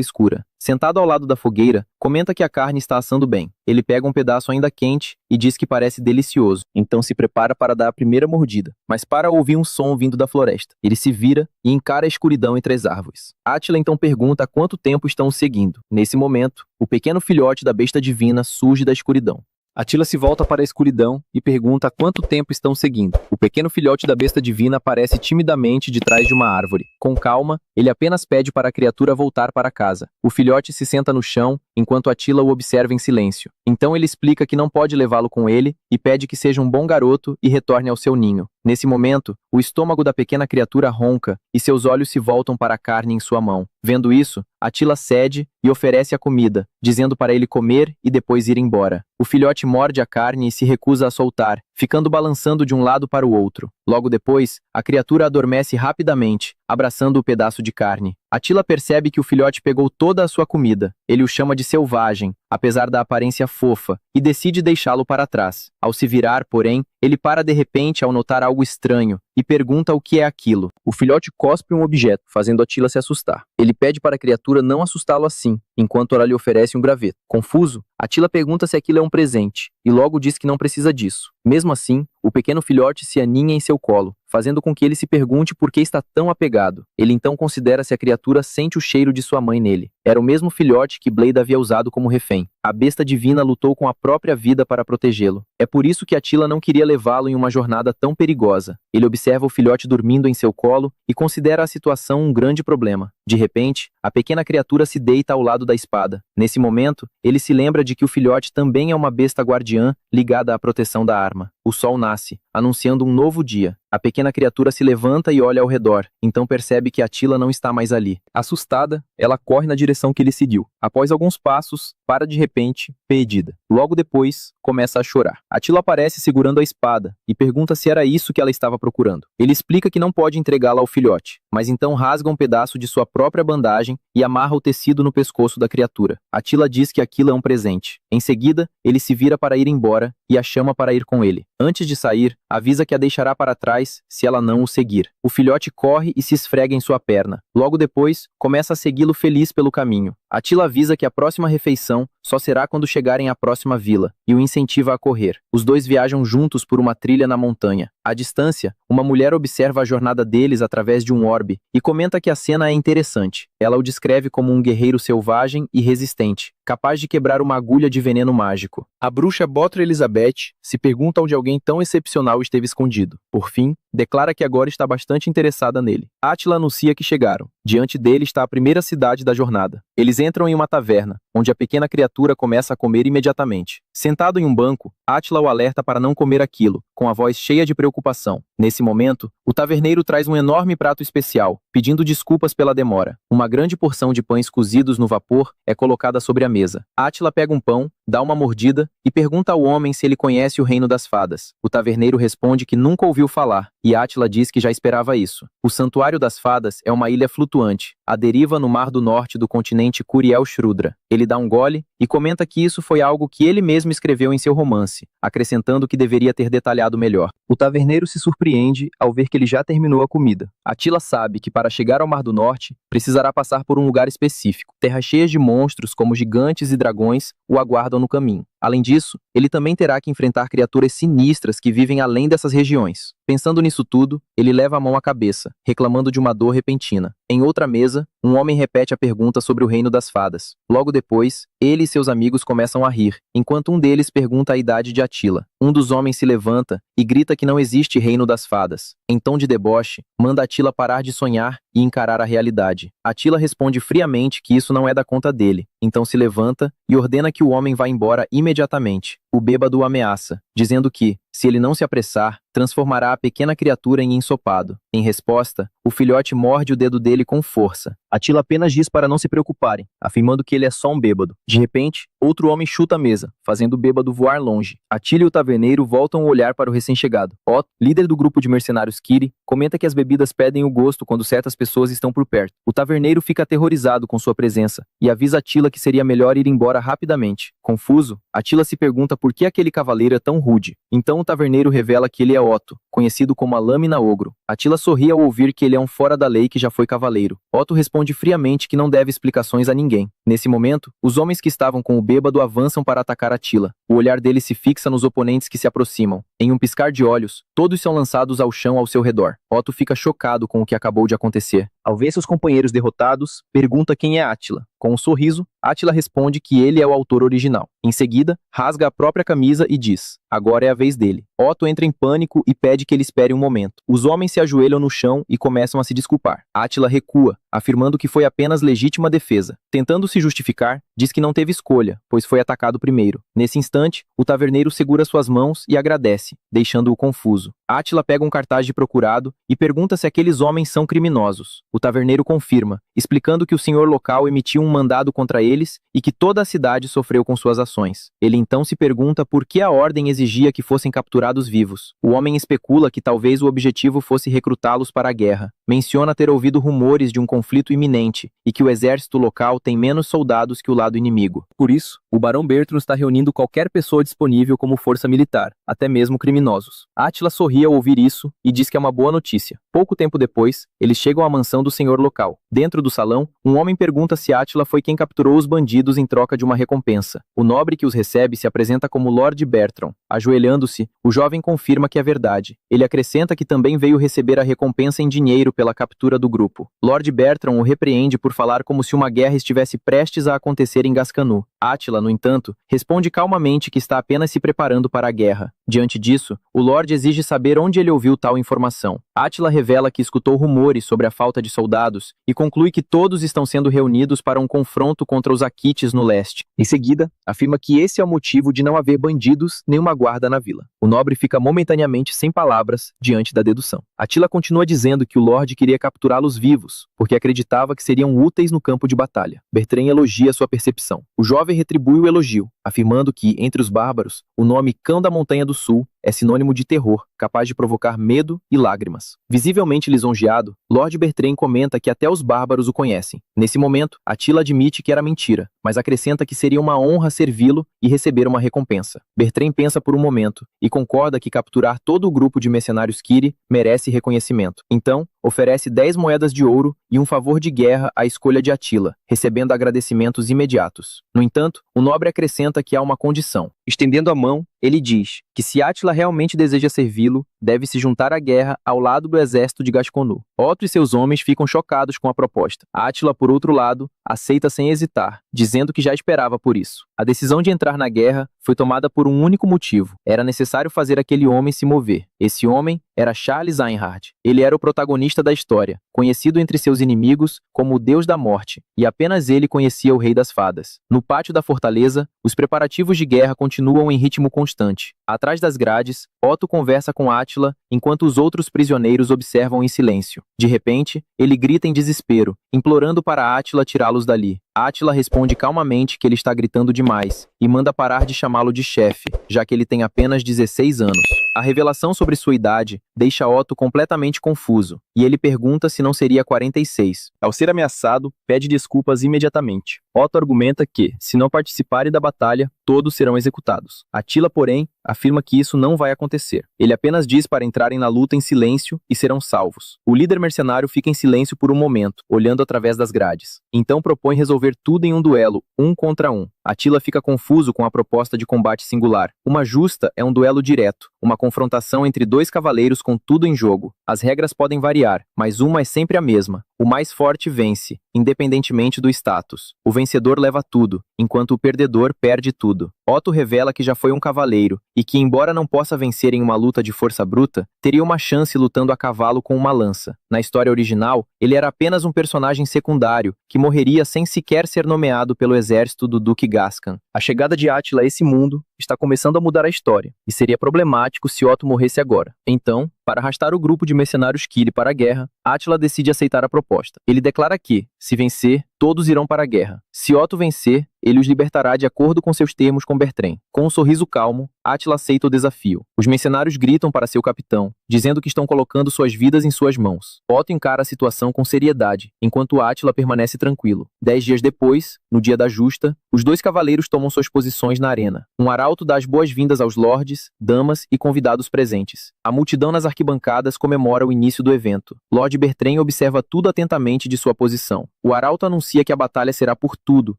escura. Sentado ao lado da fogueira, comenta que a carne está assando bem. Ele pega um pedaço ainda quente e diz que parece delicioso. Então se prepara para dar a primeira mordida, mas para ouvir um som vindo da floresta. Ele se vira e encara a escuridão entre as árvores. Attila então pergunta há quanto tempo estão o seguindo. Nesse momento, o pequeno filhote da besta divina surge da escuridão. Attila se volta para a escuridão e pergunta há quanto tempo estão seguindo. O pequeno filhote da besta divina aparece timidamente de trás de uma árvore. Com calma, ele apenas pede para a criatura voltar para casa. O filhote se senta no chão, enquanto Attila o observa em silêncio. Então ele explica que não pode levá-lo com ele e pede que seja um bom garoto e retorne ao seu ninho. Nesse momento, o estômago da pequena criatura ronca e seus olhos se voltam para a carne em sua mão. Vendo isso, Attila cede e oferece a comida, dizendo para ele comer e depois ir embora. O filhote morde a carne e se recusa a soltar, ficando balançando de um lado para o outro. Logo depois, a criatura adormece rapidamente, abraçando o pedaço de carne. Attila percebe que o filhote pegou toda a sua comida. Ele o chama de selvagem, apesar da aparência fofa, e decide deixá-lo para trás. Ao se virar, porém, ele para de repente ao notar algo estranho e pergunta o que é aquilo. O filhote cospe um objeto, fazendo Attila se assustar. Ele pede para a criatura não assustá-lo assim, enquanto ela lhe oferece um graveto. Confuso, Attila pergunta se aquilo é um presente, e logo diz que não precisa disso. Mesmo assim, o pequeno filhote se aninha em seu colo, fazendo com que ele se pergunte por que está tão apegado. Ele então considera se a criatura sente o cheiro de sua mãe nele. Era o mesmo filhote que Blade havia usado como refém. A besta divina lutou com a própria vida para protegê-lo. É por isso que Attila não queria levá-lo em uma jornada tão perigosa. Ele observa o filhote dormindo em seu colo e considera a situação um grande problema. De repente, a pequena criatura se deita ao lado da espada. Nesse momento, ele se lembra de que o filhote também é uma besta guardiã ligada à proteção da arma. O sol nasce, anunciando um novo dia. A pequena criatura se levanta e olha ao redor, então percebe que Attila não está mais ali. Assustada, ela corre na direção que ele seguiu. Após alguns passos, para de repente, perdida. Logo depois, começa a chorar. Attila aparece segurando a espada e pergunta se era isso que ela estava procurando. Ele explica que não pode entregá-la ao filhote, mas então rasga um pedaço de sua própria bandagem e amarra o tecido no pescoço da criatura. Attila diz que aquilo é um presente. Em seguida, ele se vira para ir embora e a chama para ir com ele. Antes de sair, avisa que a deixará para trás se ela não o seguir. O filhote corre e se esfrega em sua perna. Logo depois, começa a segui-lo feliz pelo caminho. Attila avisa que a próxima refeição só será quando chegarem à próxima vila, e o incentiva a correr. Os dois viajam juntos por uma trilha na montanha. À distância, uma mulher observa a jornada deles através de um orbe e comenta que a cena é interessante. Ela o descreve como um guerreiro selvagem e resistente, capaz de quebrar uma agulha de veneno mágico. A bruxa Botra Elizabeth se pergunta onde alguém tão excepcional esteve escondido. Por fim, declara que agora está bastante interessada nele. Attila anuncia que chegaram. Diante dele está a primeira cidade da jornada. Eles entram em uma taverna, onde a pequena criatura começa a comer imediatamente. Sentado em um banco, Attila o alerta para não comer aquilo, com a voz cheia de preocupação. Nesse momento, o taverneiro traz um enorme prato especial, pedindo desculpas pela demora. Uma grande porção de pães cozidos no vapor é colocada sobre a mesa. Átila pega um pão, dá uma mordida e pergunta ao homem se ele conhece o Reino das Fadas. O taverneiro responde que nunca ouviu falar, e Átila diz que já esperava isso. O Santuário das Fadas é uma ilha flutuante, à deriva no mar do norte do continente Curiel-Shrudra. Ele dá um gole e comenta que isso foi algo que ele mesmo escreveu em seu romance, acrescentando que deveria ter detalhado melhor. O taverneiro se surpreende ao ver que ele já terminou a comida. Átila sabe que para chegar ao Mar do Norte, precisará passar por um lugar específico. Terras cheias de monstros como gigantes e dragões o aguardam no caminho. Além disso, ele também terá que enfrentar criaturas sinistras que vivem além dessas regiões. Pensando nisso tudo, ele leva a mão à cabeça, reclamando de uma dor repentina. Em outra mesa, um homem repete a pergunta sobre o Reino das Fadas. Logo depois, ele e seus amigos começam a rir, enquanto um deles pergunta a idade de Átila. Um dos homens se levanta e grita que não existe Reino das Fadas. Em tom de deboche, manda Átila parar de sonhar e encarar a realidade. Átila responde friamente que isso não é da conta dele, então se levanta e ordena que o homem vá embora imediatamente. O bêbado o ameaça, dizendo que, se ele não se apressar, transformará a pequena criatura em ensopado. Em resposta, o filhote morde o dedo dele com força. Átila apenas diz para não se preocuparem, afirmando que ele é só um bêbado. De repente, outro homem chuta a mesa, fazendo o bêbado voar longe. Átila e o taverneiro voltam a olhar para o recém-chegado. Otto, líder do grupo de mercenários Kiri, comenta que as bebidas perdem o gosto quando certas pessoas estão por perto. O taverneiro fica aterrorizado com sua presença e avisa Átila que seria melhor ir embora rapidamente. Confuso, Átila se pergunta por que aquele cavaleiro é tão rude. Então o taverneiro revela que ele é Otto, conhecido como a Lâmina Ogro. Átila sorri ao ouvir que ele é um fora da lei que já foi cavaleiro. Otto responde friamente que não deve explicações a ninguém. Nesse momento, os homens que estavam com o bêbado avançam para atacar Átila. O olhar dele se fixa nos oponentes que se aproximam. Em um piscar de olhos, todos são lançados ao chão ao seu redor. Otto fica chocado com o que acabou de acontecer. Ao ver seus companheiros derrotados, pergunta quem é Átila. Com um sorriso, Átila responde que ele é o autor original. Em seguida, rasga a própria camisa e diz: agora é a vez dele. Otto entra em pânico e pede que ele espere um momento. Os homens se ajoelham no chão e começam a se desculpar. Átila recua, afirmando que foi apenas legítima defesa. Tentando se justificar, diz que não teve escolha, pois foi atacado primeiro. Nesse instante, o taverneiro segura suas mãos e agradece, deixando-o confuso. Átila pega um cartaz de procurado e pergunta se aqueles homens são criminosos. O taverneiro confirma, explicando que o senhor local emitiu um mandado contra eles e que toda a cidade sofreu com suas ações. Ele então se pergunta por que a ordem exigia que fossem capturados vivos. O homem especula que talvez o objetivo fosse recrutá-los para a guerra. Menciona ter ouvido rumores de um conflito iminente e que o exército local tem menos soldados que o lado inimigo. Por isso, o Barão Bertrand está reunindo qualquer pessoa disponível como força militar, até mesmo criminosos. Átila sorri ao ouvir isso e diz que é uma boa notícia. Pouco tempo depois, eles chegam à mansão do senhor local. Dentro do salão, um homem pergunta se Átila foi quem capturou os bandidos em troca de uma recompensa. O nobre que os recebe se apresenta como Lord Bertrand. Ajoelhando-se, o jovem confirma que é verdade. Ele acrescenta que também veio receber a recompensa em dinheiro pela captura do grupo. Lord Bertrand o repreende por falar como se uma guerra estivesse prestes a acontecer em Gascanu. Átila, no entanto, responde calmamente que está apenas se preparando para a guerra. Diante disso, o Lorde exige saber onde ele ouviu tal informação. Átila revela que escutou rumores sobre a falta de soldados e conclui que todos estão sendo reunidos para um confronto contra os Akites no leste. Em seguida, afirma que esse é o motivo de não haver bandidos nem uma guarda na vila. O nobre fica momentaneamente sem palavras diante da dedução. Átila continua dizendo que o Lorde queria capturá-los vivos, porque acreditava que seriam úteis no campo de batalha. Bertrand elogia sua percepção. O jovem retribui o elogio, afirmando que, entre os bárbaros, o nome Cão da Montanha do Sul é sinônimo de terror, capaz de provocar medo e lágrimas. Visivelmente lisonjeado, Lord Bertrand comenta que até os bárbaros o conhecem. Nesse momento, Átila admite que era mentira, mas acrescenta que seria uma honra servi-lo e receber uma recompensa. Bertrand pensa por um momento e concorda que capturar todo o grupo de mercenários Kiri merece reconhecimento. Então, oferece 10 moedas de ouro e um favor de guerra à escolha de Átila, recebendo agradecimentos imediatos. No entanto, o nobre acrescenta que há uma condição. Estendendo a mão, ele diz que se Átila realmente deseja servi-lo, deve se juntar à guerra ao lado do exército de Gasconu. Otto e seus homens ficam chocados com a proposta. Átila, por outro lado, aceita sem hesitar, dizendo que já esperava por isso. A decisão de entrar na guerra foi tomada por um único motivo. Era necessário fazer aquele homem se mover. Esse homem era Charles Einhard. Ele era o protagonista da história, conhecido entre seus inimigos como o Deus da Morte, e apenas ele conhecia o Rei das Fadas. No pátio da fortaleza, os preparativos de guerra continuam em ritmo constante. Atrás das grades, Otto conversa com Átila Átila, enquanto os outros prisioneiros observam em silêncio. De repente, ele grita em desespero, implorando para Átila tirá-los dali. Átila responde calmamente que ele está gritando demais e manda parar de chamá-lo de chefe, já que ele tem apenas 16 anos. A revelação sobre sua idade deixa Otto completamente confuso, e ele pergunta se não seria 46. Ao ser ameaçado, pede desculpas imediatamente. Otto argumenta que, se não participarem da batalha, todos serão executados. Átila, porém, afirma que isso não vai acontecer. Ele apenas diz para entrarem na luta em silêncio e serão salvos. O líder mercenário fica em silêncio por um momento, olhando através das grades. Então propõe resolver tudo em um duelo, 1 contra 1. Átila fica confuso com a proposta de combate singular. Uma justa é um duelo direto, uma confrontação entre dois cavaleiros com tudo em jogo. As regras podem variar, mas uma é sempre a mesma. O mais forte vence, independentemente do status. O vencedor leva tudo, enquanto o perdedor perde tudo. Otto revela que já foi um cavaleiro, e que embora não possa vencer em uma luta de força bruta, teria uma chance lutando a cavalo com uma lança. Na história original, ele era apenas um personagem secundário, que morreria sem sequer ser nomeado pelo exército do Duque Gascan. A chegada de Átila a esse mundo está começando a mudar a história, e seria problemático se Otto morresse agora. Então, para arrastar o grupo de mercenários Kiri para a guerra, Átila decide aceitar a proposta. Ele declara que, se vencer, todos irão para a guerra. Se Otto vencer, ele os libertará de acordo com seus termos com Bertrand. Com um sorriso calmo, Átila aceita o desafio. Os mercenários gritam para seu capitão, dizendo que estão colocando suas vidas em suas mãos. Otto encara a situação com seriedade, enquanto Átila permanece tranquilo. 10 dias depois, no dia da justa, os dois cavaleiros tomam suas posições na arena. Um arauto dá as boas-vindas aos lordes, damas e convidados presentes. A multidão nas arquibancadas comemora o início do evento. Lord Bertrand observa tudo atentamente de sua posição. O arauto anuncia que a batalha será por tudo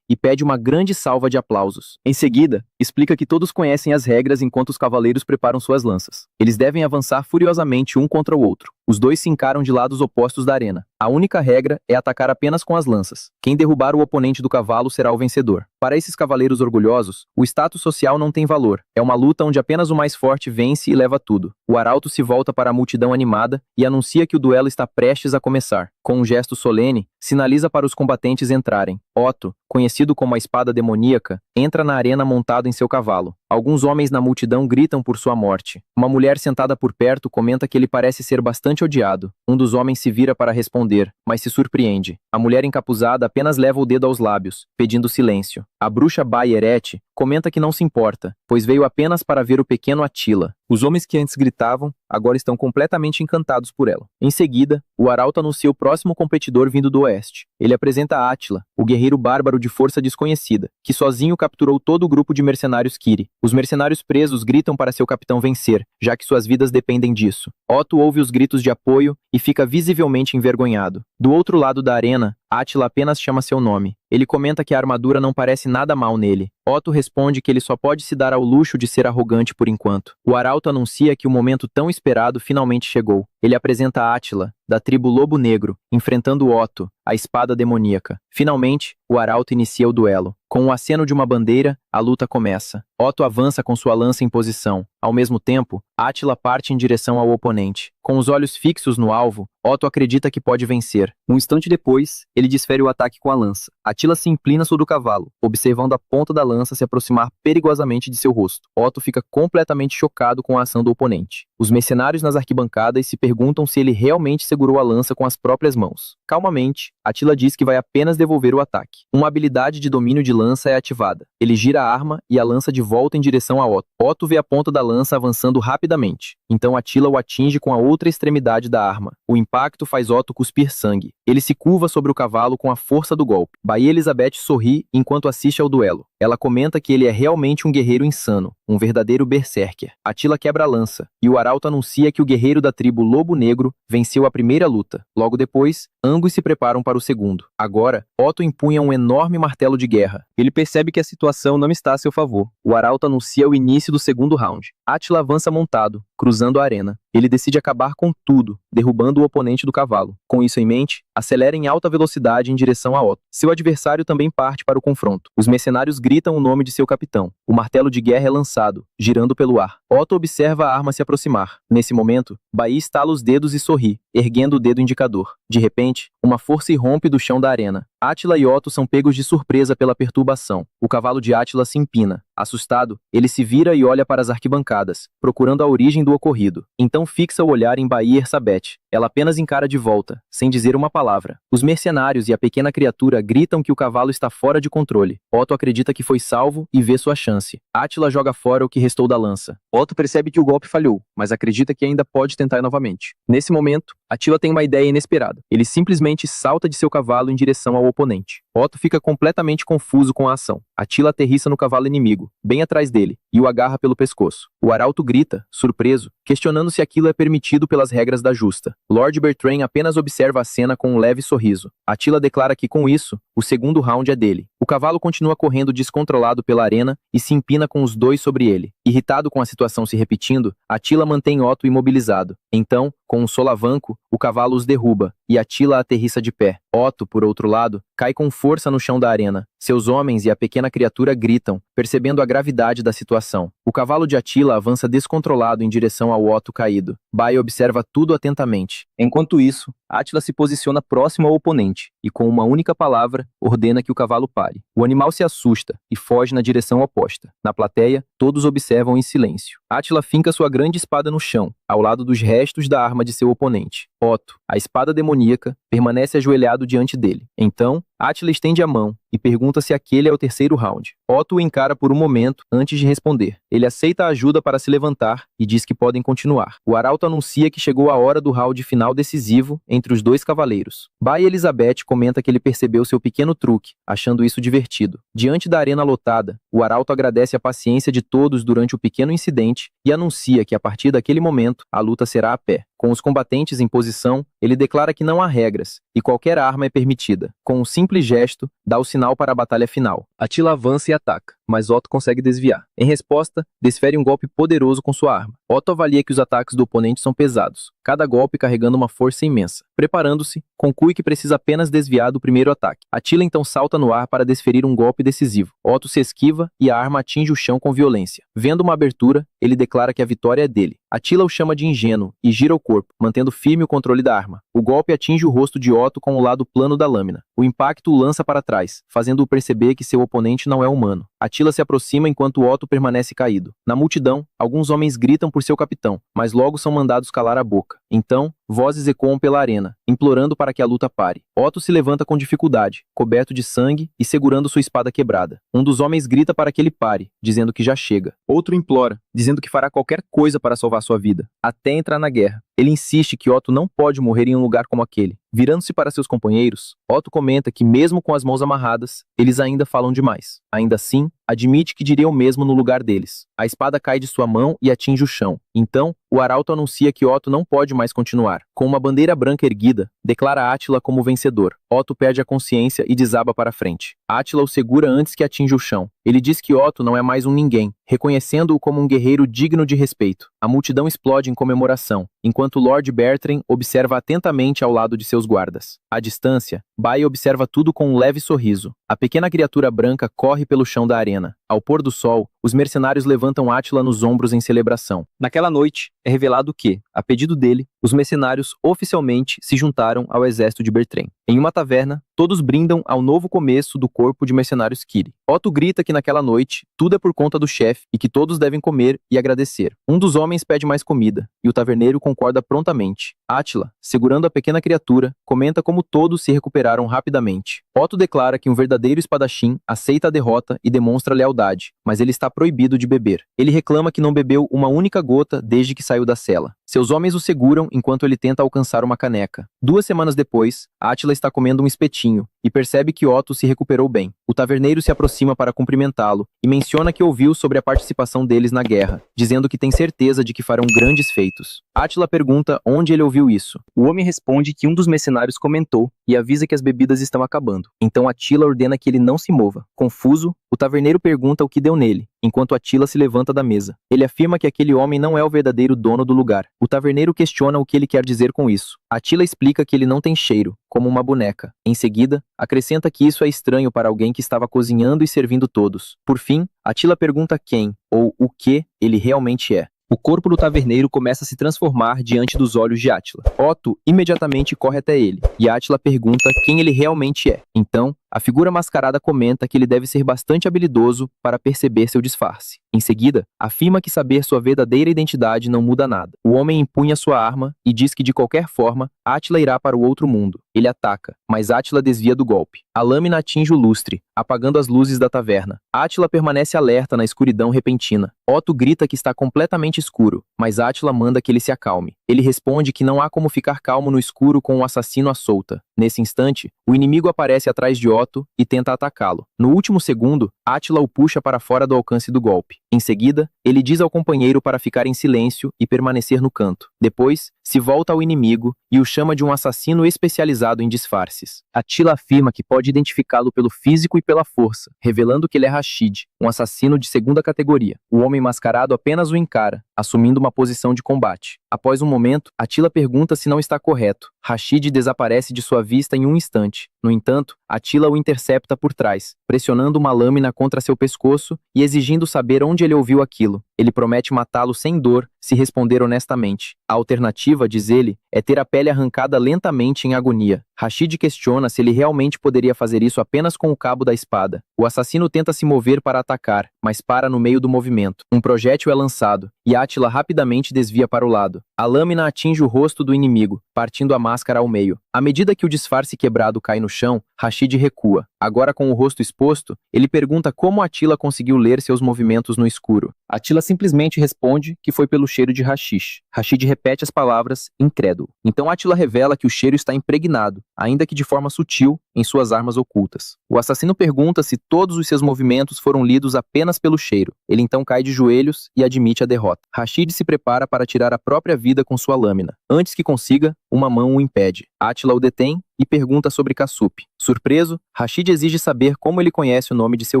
e pede uma grande salva de aplausos. Em seguida, explica que todos conhecem as regras enquanto os cavaleiros preparam suas lanças. Eles devem avançar furiosamente um contra o outro. Os dois se encaram de lados opostos da arena. A única regra é atacar apenas com as lanças. Quem derrubar o oponente do cavalo será o vencedor. Para esses cavaleiros orgulhosos, o status social não tem valor. É uma luta onde apenas o mais forte vence e leva tudo. O arauto se volta para a multidão animada e anuncia que o duelo está prestes a começar. Com um gesto solene, sinaliza para os combatentes entrarem. Otto, conhecido como a Espada Demoníaca, entra na arena montado em seu cavalo. Alguns homens na multidão gritam por sua morte. Uma mulher sentada por perto comenta que ele parece ser bastante odiado. Um dos homens se vira para responder, mas se surpreende. A mulher encapuzada apenas leva o dedo aos lábios, pedindo silêncio. A bruxa Bayerete comenta que não se importa, pois veio apenas para ver o pequeno Átila. Os homens que antes gritavam, agora estão completamente encantados por ela. Em seguida, o arauto anuncia o próximo competidor vindo do oeste. Ele apresenta Átila, o guerreiro bárbaro de força desconhecida, que sozinho capturou todo o grupo de mercenários Kiri. Os mercenários presos gritam para seu capitão vencer, já que suas vidas dependem disso. Otto ouve os gritos de apoio e fica visivelmente envergonhado. Do outro lado da arena, Átila apenas chama seu nome. Ele comenta que a armadura não parece nada mal nele. Otto responde que ele só pode se dar ao luxo de ser arrogante por enquanto. O arauto anuncia que o momento tão esperado finalmente chegou. Ele apresenta Átila, da tribo Lobo Negro, enfrentando Otto, a espada demoníaca. Finalmente, o arauto inicia o duelo. Com o aceno de uma bandeira, a luta começa. Otto avança com sua lança em posição. Ao mesmo tempo, Átila parte em direção ao oponente. Com os olhos fixos no alvo, Otto acredita que pode vencer. Um instante depois, ele desfere o ataque com a lança. Átila se inclina sobre o cavalo, observando a ponta da lança se aproximar perigosamente de seu rosto. Otto fica completamente chocado com a ação do oponente. Os mercenários nas arquibancadas se perguntam se ele realmente segurou a lança com as próprias mãos. Calmamente, Átila diz que vai apenas devolver o ataque. Uma habilidade de domínio de lança é ativada. Ele gira a arma e a lança de volta em direção a Otto. Otto vê a ponta da lança avançando rapidamente. Então Átila o atinge com a outra extremidade da arma. O impacto faz Otto cuspir sangue. Ele se curva sobre o cavalo com a força do golpe. Bahia Elizabeth sorri enquanto assiste ao duelo. Ela comenta que ele é realmente um guerreiro insano, um verdadeiro berserker. Átila quebra a lança, e o arauto anuncia que o guerreiro da tribo Lobo Negro venceu a primeira luta. Logo depois, ambos se preparam para o segundo. Agora, Otto empunha um enorme martelo de guerra. Ele percebe que a situação não está a seu favor. O arauto anuncia o início do segundo round. Átila avança montado, cruzando a arena. Ele decide acabar com tudo, derrubando o oponente do cavalo. Com isso em mente, acelera em alta velocidade em direção a Otto. Seu adversário também parte para o confronto. Os mercenários gritam o nome de seu capitão. O martelo de guerra é lançado, girando pelo ar. Otto observa a arma se aproximar. Nesse momento, Bahia estala os dedos e sorri, erguendo o dedo indicador. De repente, uma força irrompe do chão da arena. Átila e Otto são pegos de surpresa pela perturbação. O cavalo de Átila se empina. Assustado, ele se vira e olha para as arquibancadas, procurando a origem do ocorrido. Então fixa o olhar em Baí Ersabet. Ela apenas encara de volta, sem dizer uma palavra. Os mercenários e a pequena criatura gritam que o cavalo está fora de controle. Otto acredita que foi salvo e vê sua chance. Átila joga fora o que restou da lança. Otto percebe que o golpe falhou, mas acredita que ainda pode tentar novamente. Nesse momento, Átila tem uma ideia inesperada. Ele simplesmente salta de seu cavalo em direção ao oponente. Otto fica completamente confuso com a ação. Átila aterrissa no cavalo inimigo, bem atrás dele, e o agarra pelo pescoço. O arauto grita, surpreso, questionando se aquilo é permitido pelas regras da justa. Lord Bertrand apenas observa a cena com um leve sorriso. Átila declara que, com isso, o segundo round é dele. O cavalo continua correndo descontrolado pela arena e se empina com os dois sobre ele. Irritado com a situação se repetindo, Átila mantém Otto imobilizado. Então, com um solavanco, o cavalo os derruba, e Átila aterrissa de pé. Otto, por outro lado, cai com força no chão da arena. Seus homens e a pequena criatura gritam, percebendo a gravidade da situação. O cavalo de Átila avança descontrolado em direção ao Otto caído. Bai observa tudo atentamente. Enquanto isso, Átila se posiciona próximo ao oponente, e com uma única palavra, ordena que o cavalo pare. O animal se assusta e foge na direção oposta. Na plateia, todos observam em silêncio. Átila finca sua grande espada no chão, ao lado dos restos da arma de seu oponente. Otto, a espada demoníaca, permanece ajoelhado diante dele. Então, Átila estende a mão e pergunta se aquele é o terceiro round. Otto o encara por um momento antes de responder. Ele aceita a ajuda para se levantar e diz que podem continuar. O arauto anuncia que chegou a hora do round final decisivo entre os dois cavaleiros. Bai Elizabeth comenta que ele percebeu seu pequeno truque, achando isso divertido. Diante da arena lotada, o arauto agradece a paciência de todos durante o pequeno incidente e anuncia que a partir daquele momento a luta será a pé. Com os combatentes em posição, ele declara que não há regras e qualquer arma é permitida. Com um simples gesto, dá o sinal para a batalha final. Átila avança e ataca, mas Otto consegue desviar. Em resposta, desfere um golpe poderoso com sua arma. Otto avalia que os ataques do oponente são pesados, cada golpe carregando uma força imensa. Preparando-se, conclui que precisa apenas desviar do primeiro ataque. Átila então salta no ar para desferir um golpe decisivo. Otto se esquiva e a arma atinge o chão com violência. Vendo uma abertura, ele declara que a vitória é dele. Átila o chama de ingênuo e gira o corpo, mantendo firme o controle da arma. O golpe atinge o rosto de Otto com o lado plano da lâmina. O impacto o lança para trás, fazendo-o perceber que seu oponente não é humano. Átila se aproxima enquanto Otto permanece caído. Na multidão, alguns homens gritam por seu capitão, mas logo são mandados calar a boca. Então, vozes ecoam pela arena, implorando para que a luta pare. Otto se levanta com dificuldade, coberto de sangue e segurando sua espada quebrada. Um dos homens grita para que ele pare, dizendo que já chega. Outro implora, dizendo que fará qualquer coisa para salvar sua vida, até entrar na guerra. Ele insiste que Otto não pode morrer em um lugar como aquele. Virando-se para seus companheiros, Otto comenta que mesmo com as mãos amarradas, eles ainda falam demais. Ainda assim, admite que diria o mesmo no lugar deles. A espada cai de sua mão e atinge o chão. Então, o arauto anuncia que Otto não pode mais continuar. Com uma bandeira branca erguida, declara Átila como vencedor. Otto perde a consciência e desaba para frente. Átila o segura antes que atinja o chão. Ele diz que Otto não é mais um ninguém, reconhecendo-o como um guerreiro digno de respeito. A multidão explode em comemoração, enquanto Lord Bertrand observa atentamente ao lado de seus guardas. À distância, Bai observa tudo com um leve sorriso. A pequena criatura branca corre pelo chão da arena. Ao pôr do sol, os mercenários levantam Átila nos ombros em celebração. Naquela noite, é revelado que, a pedido dele, os mercenários oficialmente se juntaram ao exército de Bertrand. Em uma taverna, todos brindam ao novo começo do corpo de mercenários Kiri. Otto grita que naquela noite, tudo é por conta do chefe e que todos devem comer e agradecer. Um dos homens pede mais comida, e o taverneiro concorda prontamente. Átila, segurando a pequena criatura, comenta como todos se recuperaram rapidamente. Otto declara que um verdadeiro espadachim aceita a derrota e demonstra lealdade, mas ele está proibido de beber. Ele reclama que não bebeu uma única gota desde que saiu da cela. Seus homens o seguram enquanto ele tenta alcançar uma caneca. 2 semanas depois, Átila está comendo um espetinho e percebe que Otto se recuperou bem. O taverneiro se aproxima para cumprimentá-lo e menciona que ouviu sobre a participação deles na guerra, dizendo que tem certeza de que farão grandes feitos. Átila pergunta onde ele ouviu isso. O homem responde que um dos mercenários comentou e avisa que as bebidas estão acabando. Então Átila ordena que ele não se mova. Confuso, o taverneiro pergunta o que deu nele, enquanto Átila se levanta da mesa. Ele afirma que aquele homem não é o verdadeiro dono do lugar. O taverneiro questiona o que ele quer dizer com isso. Átila explica que ele não tem cheiro, como uma boneca. Em seguida, acrescenta que isso é estranho para alguém que estava cozinhando e servindo todos. Por fim, Átila pergunta quem, ou o que, ele realmente é. O corpo do taverneiro começa a se transformar diante dos olhos de Átila. Otto imediatamente corre até ele, e Átila pergunta quem ele realmente é. Então, A figura mascarada comenta que ele deve ser bastante habilidoso para perceber seu disfarce. Em seguida, afirma que saber sua verdadeira identidade não muda nada. O homem empunha sua arma e diz que de qualquer forma, Átila irá para o outro mundo. Ele ataca, mas Átila desvia do golpe. A lâmina atinge o lustre, apagando as luzes da taverna. Átila permanece alerta na escuridão repentina. Otto grita que está completamente escuro, mas Átila manda que ele se acalme. Ele responde que não há como ficar calmo no escuro com o assassino à solta. Nesse instante, o inimigo aparece atrás de Otto e tenta atacá-lo. No último segundo, Átila o puxa para fora do alcance do golpe. Em seguida, ele diz ao companheiro para ficar em silêncio e permanecer no canto. Depois, se volta ao inimigo e o chama de um assassino especializado em disfarces. Átila afirma que pode identificá-lo pelo físico e pela força, revelando que ele é Rashid, um assassino de segunda categoria. O homem mascarado apenas o encara, assumindo uma posição de combate. Após um momento, Átila pergunta se não está correto. Rashid desaparece de sua vista em um instante. No entanto, Átila o intercepta por trás, pressionando uma lâmina contra seu pescoço e exigindo saber onde ele ouviu aquilo. Ele promete matá-lo sem dor, se responder honestamente. A alternativa, diz ele, é ter a pele arrancada lentamente em agonia. Rashid questiona se ele realmente poderia fazer isso apenas com o cabo da espada. O assassino tenta se mover para atacar, mas para no meio do movimento. Um projétil é lançado, e Átila rapidamente desvia para o lado. A lâmina atinge o rosto do inimigo, partindo a máscara ao meio. À medida que o disfarce quebrado cai no chão, Rashid recua. Agora com o rosto exposto, ele pergunta como Átila conseguiu ler seus movimentos no escuro. Átila simplesmente responde que foi pelo cheiro de haxixe. Rashid repete as palavras, incrédulo. Então Átila revela que o cheiro está impregnado, ainda que de forma sutil, em suas armas ocultas. O assassino pergunta se todos os seus movimentos foram lidos apenas pelo cheiro. Ele então cai de joelhos e admite a derrota. Rashid se prepara para tirar a própria vida com sua lâmina. Antes que consiga, uma mão o impede. Átila o detém e pergunta sobre Kassup. Surpreso, Rashid exige saber como ele conhece o nome de seu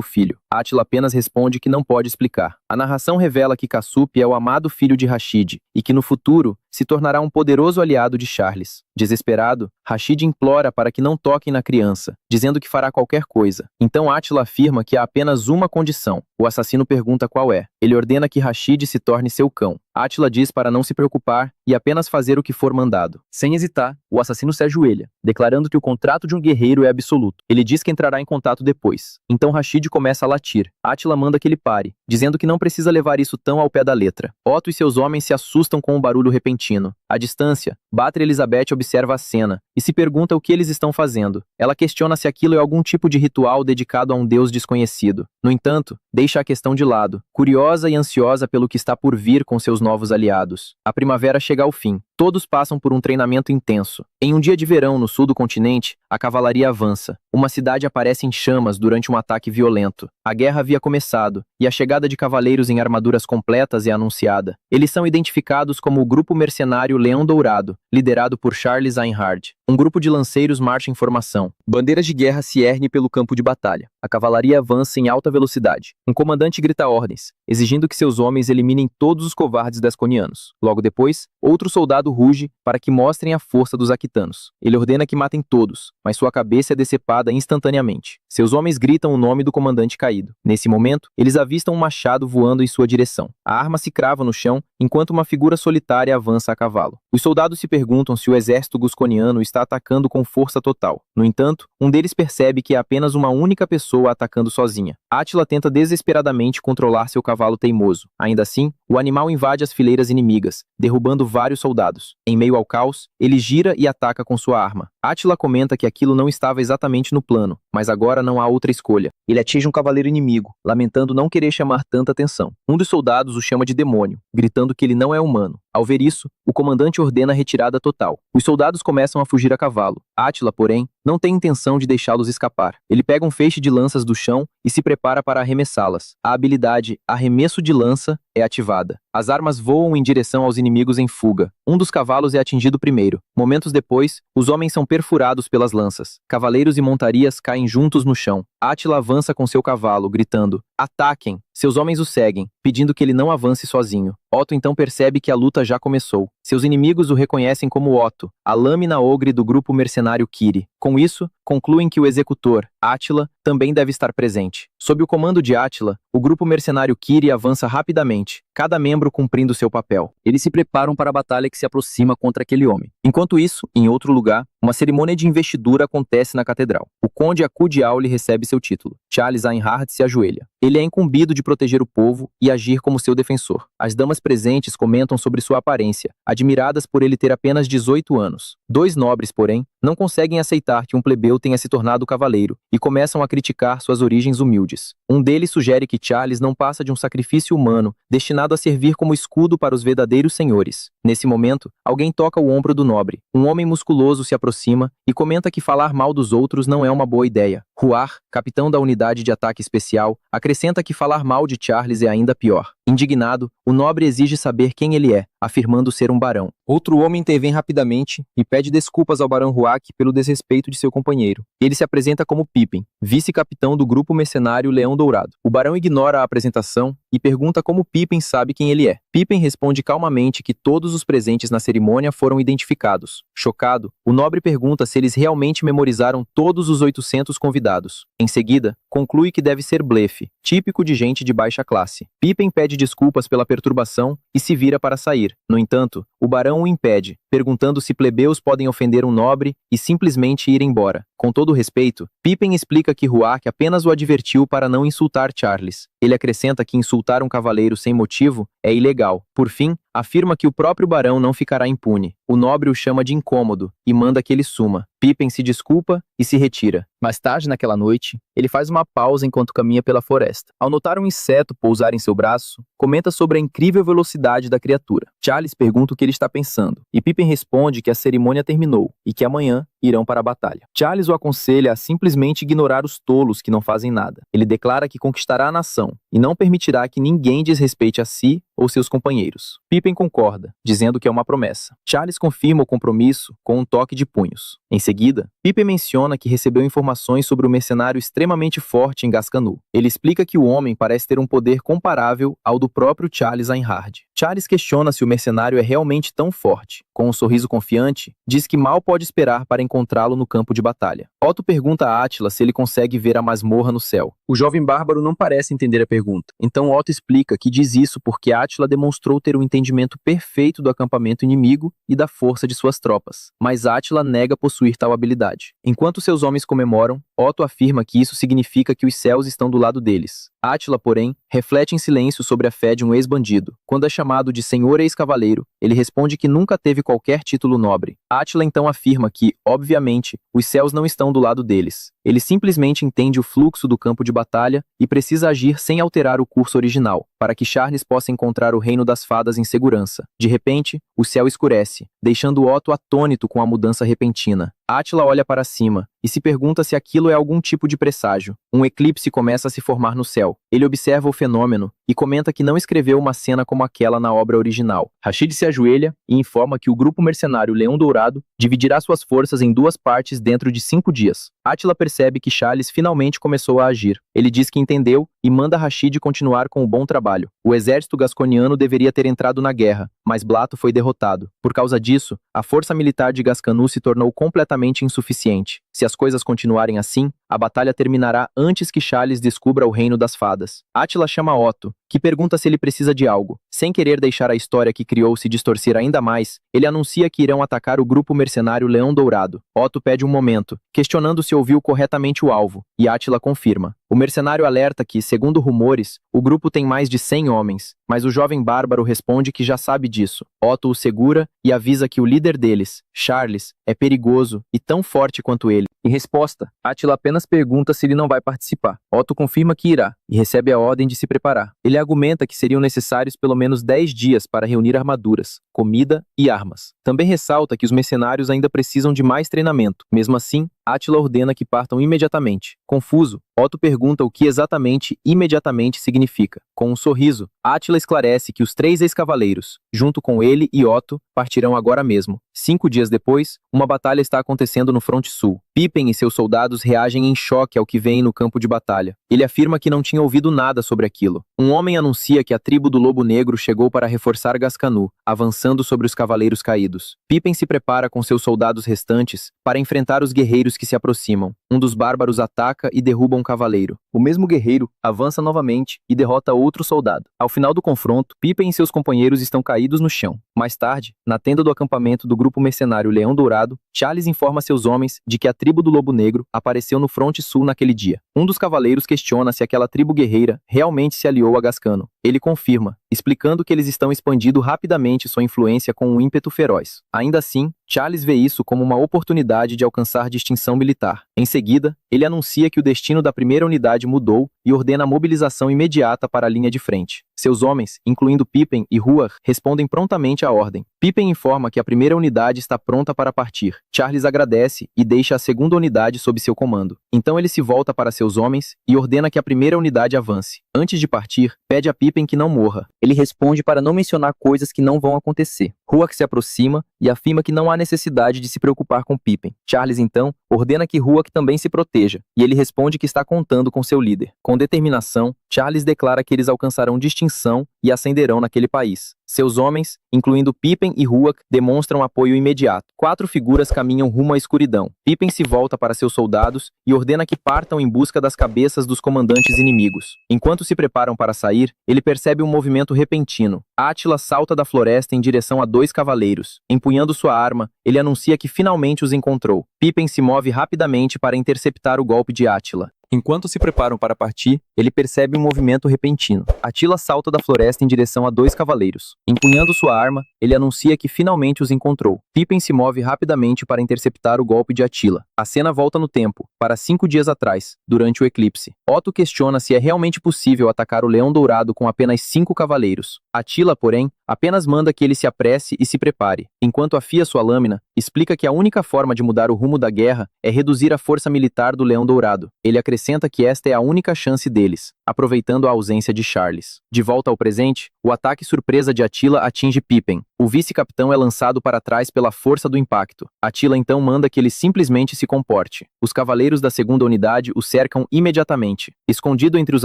filho. Átila apenas responde que não pode explicar. A narração revela que Kassup é o amado filho de Rashid e que no futuro se tornará um poderoso aliado de Charles. Desesperado, Rashid implora para que não toquem na criança, dizendo que fará qualquer coisa. Então Átila afirma que há apenas uma condição. O assassino pergunta qual é. Ele ordena que Rashid se torne seu cão. Átila diz para não se preocupar e apenas fazer o que for mandado. Sem hesitar, o assassino se ajoelha, declarando que o contrato de um guerreiro é absoluto. Ele diz que entrará em contato depois. Então Rashid começa a latir. Átila manda que ele pare, dizendo que não precisa levar isso tão ao pé da letra. Otto e seus homens se assustam com o barulho repentino. À distância, Batra Elizabeth observa a cena e se pergunta o que eles estão fazendo. Ela questiona se aquilo é algum tipo de ritual dedicado a um deus desconhecido. No entanto, deixa a questão de lado, curiosa e ansiosa pelo que está por vir com seus novos aliados. A primavera chega ao fim. Todos passam por um treinamento intenso. Em um dia de verão no sul do continente, a cavalaria avança. Uma cidade aparece em chamas durante um ataque violento. A guerra havia começado, e a chegada de cavaleiros em armaduras completas é anunciada. Eles são identificados como o grupo mercenário Leão Dourado, liderado por Charles Einhard. Um grupo de lanceiros marcha em formação. Bandeiras de guerra se erguem pelo campo de batalha. A cavalaria avança em alta velocidade. Um comandante grita ordens, exigindo que seus homens eliminem todos os covardes dasconianos. Logo depois, outro soldado ruge para que mostrem a força dos aquitanos. Ele ordena que matem todos, mas sua cabeça é decepada instantaneamente. Seus homens gritam o nome do comandante caído. Nesse momento, eles avistam um machado voando em sua direção. A arma se crava no chão, enquanto uma figura solitária avança a cavalo. Os soldados se perguntam se o exército gusconiano está atacando com força total. No entanto, um deles percebe que é apenas uma única pessoa atacando sozinha. Átila tenta desesperadamente controlar seu cavalo teimoso. Ainda assim, o animal invade as fileiras inimigas, derrubando vários soldados. Em meio ao caos, ele gira e ataca com sua arma. Átila comenta que aquilo não estava exatamente no plano, mas agora não há outra escolha. Ele atinge um cavaleiro inimigo, lamentando não querer chamar tanta atenção. Um dos soldados o chama de demônio, gritando que ele não é humano. Ao ver isso, o comandante ordena a retirada total. Os soldados começam a fugir a cavalo. Átila, porém, não tem intenção de deixá-los escapar. Ele pega um feixe de lanças do chão e se prepara para arremessá-las. A habilidade Arremesso de Lança é ativada. As armas voam em direção aos inimigos em fuga. Um dos cavalos é atingido primeiro. Momentos depois, os homens são perfurados pelas lanças. Cavaleiros e montarias caem juntos no chão. Átila avança com seu cavalo, gritando: "Ataquem!" Seus homens o seguem, pedindo que ele não avance sozinho. Otto então percebe que a luta já começou. Seus inimigos o reconhecem como Otto, a lâmina ogre do grupo mercenário Kiri. Com isso, concluem que o executor, Átila, também deve estar presente. Sob o comando de Átila, o grupo mercenário Kiri avança rapidamente, cada membro cumprindo seu papel. Eles se preparam para a batalha que se aproxima contra aquele homem. Enquanto isso, em outro lugar, uma cerimônia de investidura acontece na catedral. O conde Akud Auli recebe seu título. Charles Einhard se ajoelha. Ele é incumbido de proteger o povo e agir como seu defensor. As damas presentes comentam sobre sua aparência, admiradas por ele ter apenas 18 anos. Dois nobres, porém, não conseguem aceitar que um plebeu tenha se tornado cavaleiro e começam a criticar suas origens humildes. Um deles sugere que Charles não passa de um sacrifício humano destinado a servir como escudo para os verdadeiros senhores. Nesse momento, alguém toca o ombro do nobre. Um homem musculoso se aproxima e comenta que falar mal dos outros não é uma boa ideia. Ruar, capitão da unidade de ataque especial, acrescenta que falar mal de Charles é ainda pior. Indignado, o nobre exige saber quem ele é, afirmando ser um barão. Outro homem intervém rapidamente e pede desculpas ao barão Ruak pelo desrespeito de seu companheiro. Ele se apresenta como Pippin, vice-capitão do grupo mercenário Leão Dourado. O barão ignora a apresentação e pergunta como Pippin sabe quem ele é. Pippin responde calmamente que todos os presentes na cerimônia foram identificados. Chocado, o nobre pergunta se eles realmente memorizaram todos os 800 convidados. Em seguida, conclui que deve ser blefe, típico de gente de baixa classe. Pippin pede desculpas pela perturbação e se vira para sair. No entanto, o barão o impede, perguntando se plebeus podem ofender um nobre e simplesmente ir embora. Com todo respeito, Pippin explica que Ruak apenas o advertiu para não insultar Charles. Ele acrescenta que insultar um cavaleiro sem motivo é ilegal. Por fim, afirma que o próprio barão não ficará impune. O nobre o chama de incômodo e manda que ele suma. Pippin se desculpa e se retira. Mais tarde naquela noite, ele faz uma pausa enquanto caminha pela floresta. Ao notar um inseto pousar em seu braço, comenta sobre a incrível velocidade da criatura. Charles pergunta o que ele está pensando, e Pippin responde que a cerimônia terminou e que amanhã irão para a batalha. Charles o aconselha a simplesmente ignorar os tolos que não fazem nada. Ele declara que conquistará a nação e não permitirá que ninguém desrespeite a si ou seus companheiros. Pippin concorda, dizendo que é uma promessa. Charles confirma o compromisso com um toque de punhos. Em seguida, Pippin menciona que recebeu informações sobre o mercenário extremamente forte em Gascanu. Ele explica que o homem parece ter um poder comparável ao do próprio Charles Einhard. Charles questiona se o mercenário é realmente tão forte. Com um sorriso confiante, diz que mal pode esperar para encontrá-lo no campo de batalha. Otto pergunta a Átila se ele consegue ver a masmorra no céu. O jovem bárbaro não parece entender a pergunta. Então Otto explica que diz isso porque Átila demonstrou ter um entendimento perfeito do acampamento inimigo e da força de suas tropas. Mas Átila nega possuir tal habilidade. Enquanto seus homens comemoram, Otto afirma que isso significa que os céus estão do lado deles. Átila, porém, reflete em silêncio sobre a fé de um ex-bandido. Quando é chamado de senhor ex-cavaleiro, ele responde que nunca teve qualquer título nobre. Átila então afirma que, obviamente, os céus não estão do lado deles. Ele simplesmente entende o fluxo do campo de batalha e precisa agir sem alterar o curso original, para que Charles possa encontrar o reino das fadas em segurança. De repente, o céu escurece, deixando Otto atônito com a mudança repentina. Átila olha para cima e se pergunta se aquilo é algum tipo de presságio. Um eclipse começa a se formar no céu. Ele observa o fenômeno e comenta que não escreveu uma cena como aquela na obra original. Rashid se ajoelha e informa que o grupo mercenário Leão Dourado dividirá suas forças em duas partes dentro de 5 dias. Átila percebe que Charles finalmente começou a agir. Ele diz que entendeu e manda Rashid continuar com o bom trabalho. O exército gasconiano deveria ter entrado na guerra, mas Blato foi derrotado. Por causa disso, a força militar de Gascanu se tornou completamente insuficiente. Se as coisas continuarem assim, a batalha terminará antes que Charles descubra o reino das fadas. Átila chama Otto, que pergunta se ele precisa de algo. Sem querer deixar a história que criou se distorcer ainda mais, ele anuncia que irão atacar o grupo mercenário Leão Dourado. Otto pede um momento, questionando se ouviu corretamente o alvo, e Átila confirma. O mercenário alerta que, segundo rumores, o grupo tem mais de 100 homens, mas o jovem bárbaro responde que já sabe disso. Otto o segura e avisa que o líder deles, Charles, é perigoso e tão forte quanto ele. Em resposta, Átila apenas pergunta se ele não vai participar. Otto confirma que irá e recebe a ordem de se preparar. Ele argumenta que seriam necessários pelo menos 10 dias para reunir armaduras, comida e armas. Também ressalta que os mercenários ainda precisam de mais treinamento. Mesmo assim, Átila ordena que partam imediatamente. Confuso, Otto pergunta o que exatamente imediatamente significa. Com um sorriso, Átila esclarece que os 3 ex-cavaleiros, junto com ele e Otto, partirão agora mesmo. 5 dias depois, uma batalha está acontecendo no fronte sul. Pippin e seus soldados reagem em choque ao que veem no campo de batalha. Ele afirma que não tinha ouvido nada sobre aquilo. Um homem anuncia que a tribo do Lobo Negro chegou para reforçar Gascanu, avançando sobre os cavaleiros caídos. Pippin se prepara com seus soldados restantes para enfrentar os guerreiros que se aproximam. Um dos bárbaros ataca e derruba um cavaleiro. O mesmo guerreiro avança novamente e derrota outro soldado. Ao final do confronto, Pippin e seus companheiros estão caídos no chão. Mais tarde, na tenda do acampamento do grupo mercenário Leão Dourado, Charles informa seus homens de que a tribo do Lobo Negro apareceu no fronte sul naquele dia. Um dos cavaleiros questiona se aquela tribo guerreira realmente se aliou a Gascano. Ele confirma, explicando que eles estão expandindo rapidamente sua influência com um ímpeto feroz. Ainda assim, Charles vê isso como uma oportunidade de alcançar distinção militar. Em seguida, ele anuncia que o destino da primeira unidade mudou e ordena a mobilização imediata para a linha de frente. Seus homens, incluindo Pippin e Huar, respondem prontamente à ordem. Pippin informa que a primeira unidade está pronta para partir. Charles agradece e deixa a segunda unidade sob seu comando. Então ele se volta para seus homens e ordena que a primeira unidade avance. Antes de partir, pede a Pippin que não morra. Ele responde para não mencionar coisas que não vão acontecer. Huar se aproxima e afirma que não há necessidade de se preocupar com Pippin. Charles, então, ordena que Huar também se proteja, e ele responde que está contando com seu líder. Com determinação, Charles declara que eles alcançarão distinção e ascenderão naquele país. Seus homens, incluindo Pippin e Huar, demonstram apoio imediato. 4 figuras caminham rumo à escuridão. Pippin se volta para seus soldados e ordena que partam em busca das cabeças dos comandantes inimigos. Enquanto se preparam para sair, ele percebe um movimento repentino. Átila salta da floresta em direção a 2 cavaleiros. Empunhando sua arma, ele anuncia que finalmente os encontrou. Pippin se move rapidamente para interceptar o golpe de Átila. Enquanto se preparam para partir, ele percebe um movimento repentino. Átila salta da floresta em direção a 2 cavaleiros. Empunhando sua arma, ele anuncia que finalmente os encontrou. Pippin se move rapidamente para interceptar o golpe de Átila. A cena volta no tempo, para 5 dias atrás, durante o eclipse. Otto questiona se é realmente possível atacar o Leão Dourado com apenas 5 cavaleiros. Átila, porém, apenas manda que ele se apresse e se prepare. Enquanto afia sua lâmina, explica que a única forma de mudar o rumo da guerra é reduzir a força militar do Leão Dourado. Ele acrescenta que esta é a única chance deles, aproveitando a ausência de Charles. De volta ao presente, o ataque surpresa de Átila atinge Pippin. O vice-capitão é lançado para trás pela força do impacto. Átila então manda que ele simplesmente se comporte. Os cavaleiros da segunda unidade o cercam imediatamente. Escondido entre os